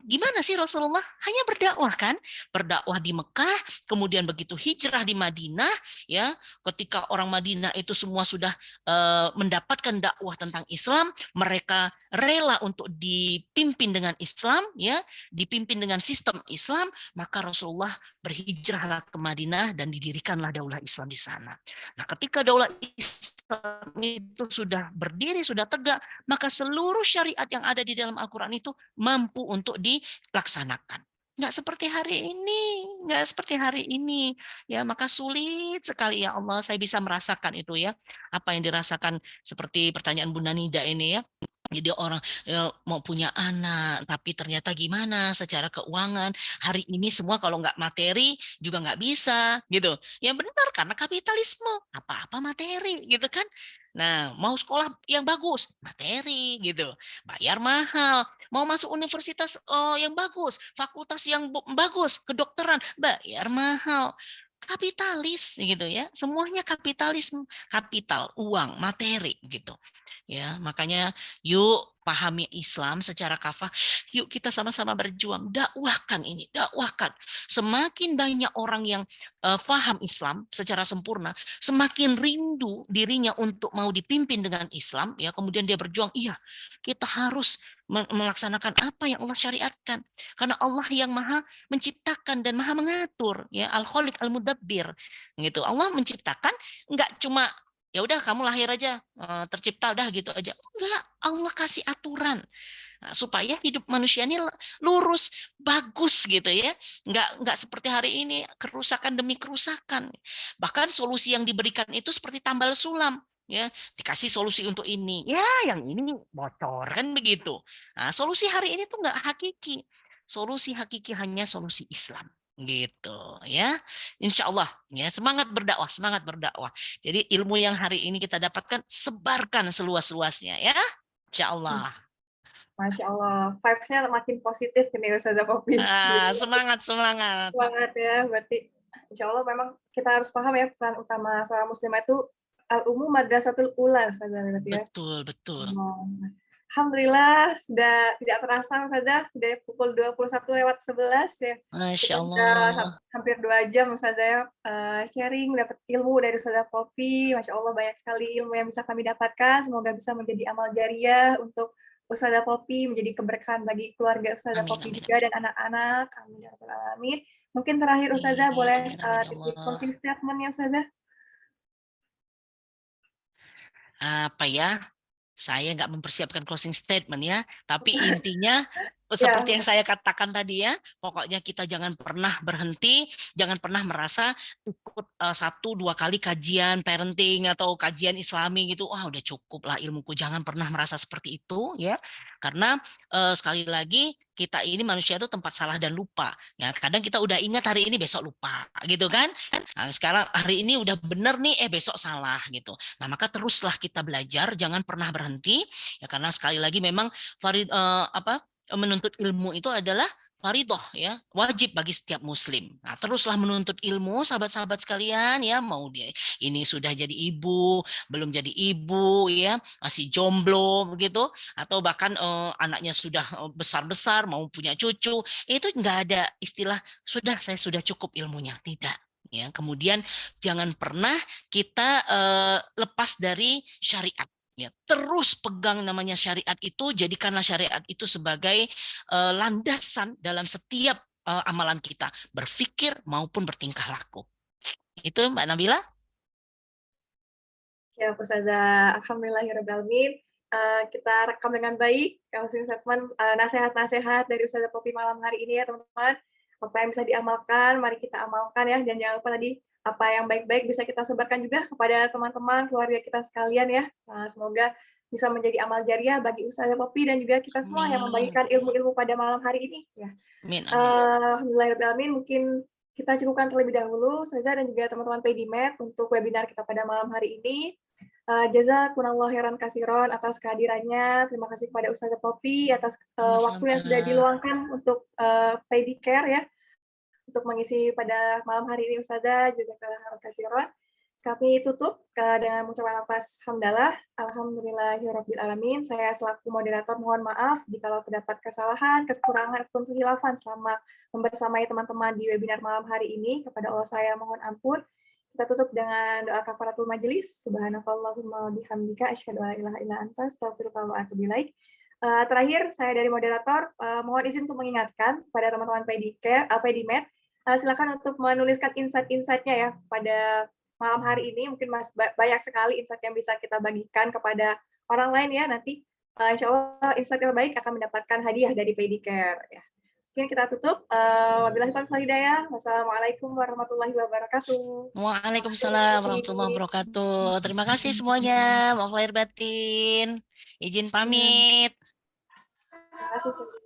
Speaker 3: Gimana sih Rasulullah? Hanya berdakwah kan? Berdakwah di Mekah, kemudian begitu hijrah di Madinah, ya, ketika orang Madinah itu semua sudah mendapatkan dakwah tentang Islam, mereka rela untuk dipimpin dengan Islam, ya, dipimpin dengan sistem Islam, maka Rasulullah berhijrahlah ke Madinah dan didirikanlah daulah Islam di sana. Nah, ketika daulah Islam itu sudah berdiri, sudah tegak, maka seluruh syariat yang ada di dalam Al-Quran itu mampu untuk dilaksanakan. Nggak seperti hari ini, nggak seperti hari ini. Ya, maka sulit sekali ya Allah, saya bisa merasakan itu ya. Apa yang dirasakan seperti pertanyaan Bunda Nida ini ya. Jadi orang mau punya anak, tapi ternyata gimana secara keuangan hari ini semua kalau nggak materi juga nggak bisa gitu. Ya benar karena kapitalisme apa-apa materi gitu kan. Nah mau sekolah yang bagus materi gitu, bayar mahal. Mau masuk universitas yang bagus, fakultas yang bagus, kedokteran bayar mahal. Kapitalis gitu ya, semuanya kapitalisme, kapital, uang, materi gitu. Ya, makanya yuk pahami Islam secara kafah, yuk kita sama-sama berjuang, dakwahkan ini, dakwahkan. Semakin banyak orang yang paham Islam secara sempurna, semakin rindu dirinya untuk mau dipimpin dengan Islam, ya, kemudian dia berjuang, iya, kita harus melaksanakan apa yang Allah syariatkan. Karena Allah yang Maha menciptakan dan Maha mengatur, ya, Al-Khaliq Al-Mudabbir. Gitu. Allah menciptakan enggak cuma ya udah kamu lahir aja tercipta udah gitu aja, enggak, Allah kasih aturan supaya hidup manusia ini lurus bagus gitu ya, enggak seperti hari ini kerusakan demi kerusakan, bahkan solusi yang diberikan itu seperti tambal sulam ya, dikasih solusi untuk ini ya yang ini bocor kan begitu. Nah, solusi hari ini tuh enggak hakiki, solusi hakiki hanya solusi Islam gitu ya. Insya Allah ya, semangat berdakwah, semangat berdakwah. Jadi ilmu yang hari ini kita dapatkan sebarkan seluas-luasnya ya, Insya Allah.
Speaker 1: Masya Allah, vibes-nya makin positif nih Ustazah Popi.
Speaker 3: Semangat, semangat.
Speaker 1: Semangat ya, berarti Insya Allah memang kita harus paham ya peran utama seorang muslimah itu al-ummu madrasatul ula Ustazah berarti ya.
Speaker 3: Betul, betul.
Speaker 1: Alhamdulillah sudah tidak terasa Ustazah, sudah pukul 21:11 ya.
Speaker 3: Masya
Speaker 1: Kita sudah
Speaker 3: Allah.
Speaker 1: hampir 2 jam Ustazah sharing, dapat ilmu dari Ustazah Popi. Masya Allah banyak sekali ilmu yang bisa kami dapatkan. Semoga bisa menjadi amal jariah untuk Ustazah Popi, menjadi keberkahan bagi keluarga Ustazah
Speaker 3: Amin,
Speaker 1: Popi
Speaker 3: amin,
Speaker 1: juga dan anak-anak. Amin ya rabbal alamin. Mungkin terakhir Ustazah
Speaker 3: amin,
Speaker 1: boleh
Speaker 3: amin, amin, ya
Speaker 1: titip
Speaker 3: Allah.
Speaker 1: closing statement-nya Ustazah.
Speaker 3: Apa ya? Saya nggak mempersiapkan closing statement ya, tapi intinya
Speaker 1: Ya,
Speaker 3: seperti yang saya katakan tadi ya, pokoknya kita jangan pernah berhenti, jangan pernah merasa ikut 1-2 kali kajian parenting atau kajian Islami gitu, wah udah cukup lah ilmuku. Jangan pernah merasa seperti itu ya, karena sekali lagi kita ini manusia itu tempat salah dan lupa. Ya kadang kita udah ingat hari ini besok lupa gitu kan. Nah, sekarang hari ini udah bener nih, besok salah gitu. Nah maka teruslah kita belajar, jangan pernah berhenti ya, karena sekali lagi memang menuntut ilmu itu adalah faridah ya, wajib bagi setiap muslim. Nah, teruslah menuntut ilmu sahabat-sahabat sekalian ya, mau dia ini sudah jadi ibu, belum jadi ibu ya, masih jomblo begitu, atau bahkan anaknya sudah besar-besar mau punya cucu, itu nggak ada istilah sudah saya sudah cukup ilmunya, tidak. Ya, kemudian jangan pernah kita lepas dari syariat. Ya, terus pegang namanya syariat itu, jadikanlah syariat itu sebagai landasan dalam setiap amalan kita, berpikir maupun bertingkah laku. Itu Mbak Nabila.
Speaker 1: Ya, Ustazah, alhamdulillahirrahmanirrahim. Kita rekam dengan baik closing statement, nasihat-nasihat dari Ustazah Poppy malam hari ini ya teman-teman. Apa yang bisa diamalkan, mari kita amalkan ya. Dan jangan lupa tadi apa yang baik-baik bisa kita sebarkan juga kepada teman-teman, keluarga kita sekalian ya. Semoga bisa menjadi amal jariah bagi Ustazah Poppy dan juga kita semua yang
Speaker 3: Amin.
Speaker 1: membagikan ilmu-ilmu pada malam hari ini ya.
Speaker 3: Amin, amin.
Speaker 1: Alhamdulillahirrahmanirrahim. Mungkin kita cukupkan terlebih dahulu, Ustazah dan juga teman-teman PDMed untuk webinar kita pada malam hari ini. Jazakumullah khairan kasiron atas kehadirannya. Terima kasih kepada Ustazah Poppy atas waktu yang sudah
Speaker 3: Sama-sama.
Speaker 1: diluangkan untuk Pedicare ya, untuk mengisi pada malam hari ini Ustazah. Jazakallah khairan kasiron. Kami tutup dengan mengucapkan lafaz hamdalah. Alhamdulillahirabbil alamin. Saya selaku moderator mohon maaf jika terdapat kesalahan, kekurangan ataupun kehilafan selama membersamai teman-teman di webinar malam hari ini. Kepada Allah saya mohon ampun. Kita tutup dengan doa kafaratul majelis. Subhanakallahumma bihamdika asyhadu an la ilaha illa anta astaghfiruka wa atubu ilaik. Terakhir saya dari moderator mohon izin untuk mengingatkan pada teman-teman PDMed, silakan untuk menuliskan insight-insight-nya ya pada malam hari ini. Mungkin masih banyak sekali insight yang bisa kita bagikan kepada orang lain ya. Nanti insya Allah insight yang baik akan mendapatkan hadiah dari Pedicare ya. Mungkin kita tutup. Wabillahi taufiq wal hidayah. Wassalamualaikum warahmatullahi wabarakatuh.
Speaker 3: Waalaikumsalam warahmatullahi wabarakatuh. Terima kasih semuanya. Maaf lahir batin. Izin
Speaker 1: Ya,
Speaker 3: pamit.
Speaker 1: terima kasih.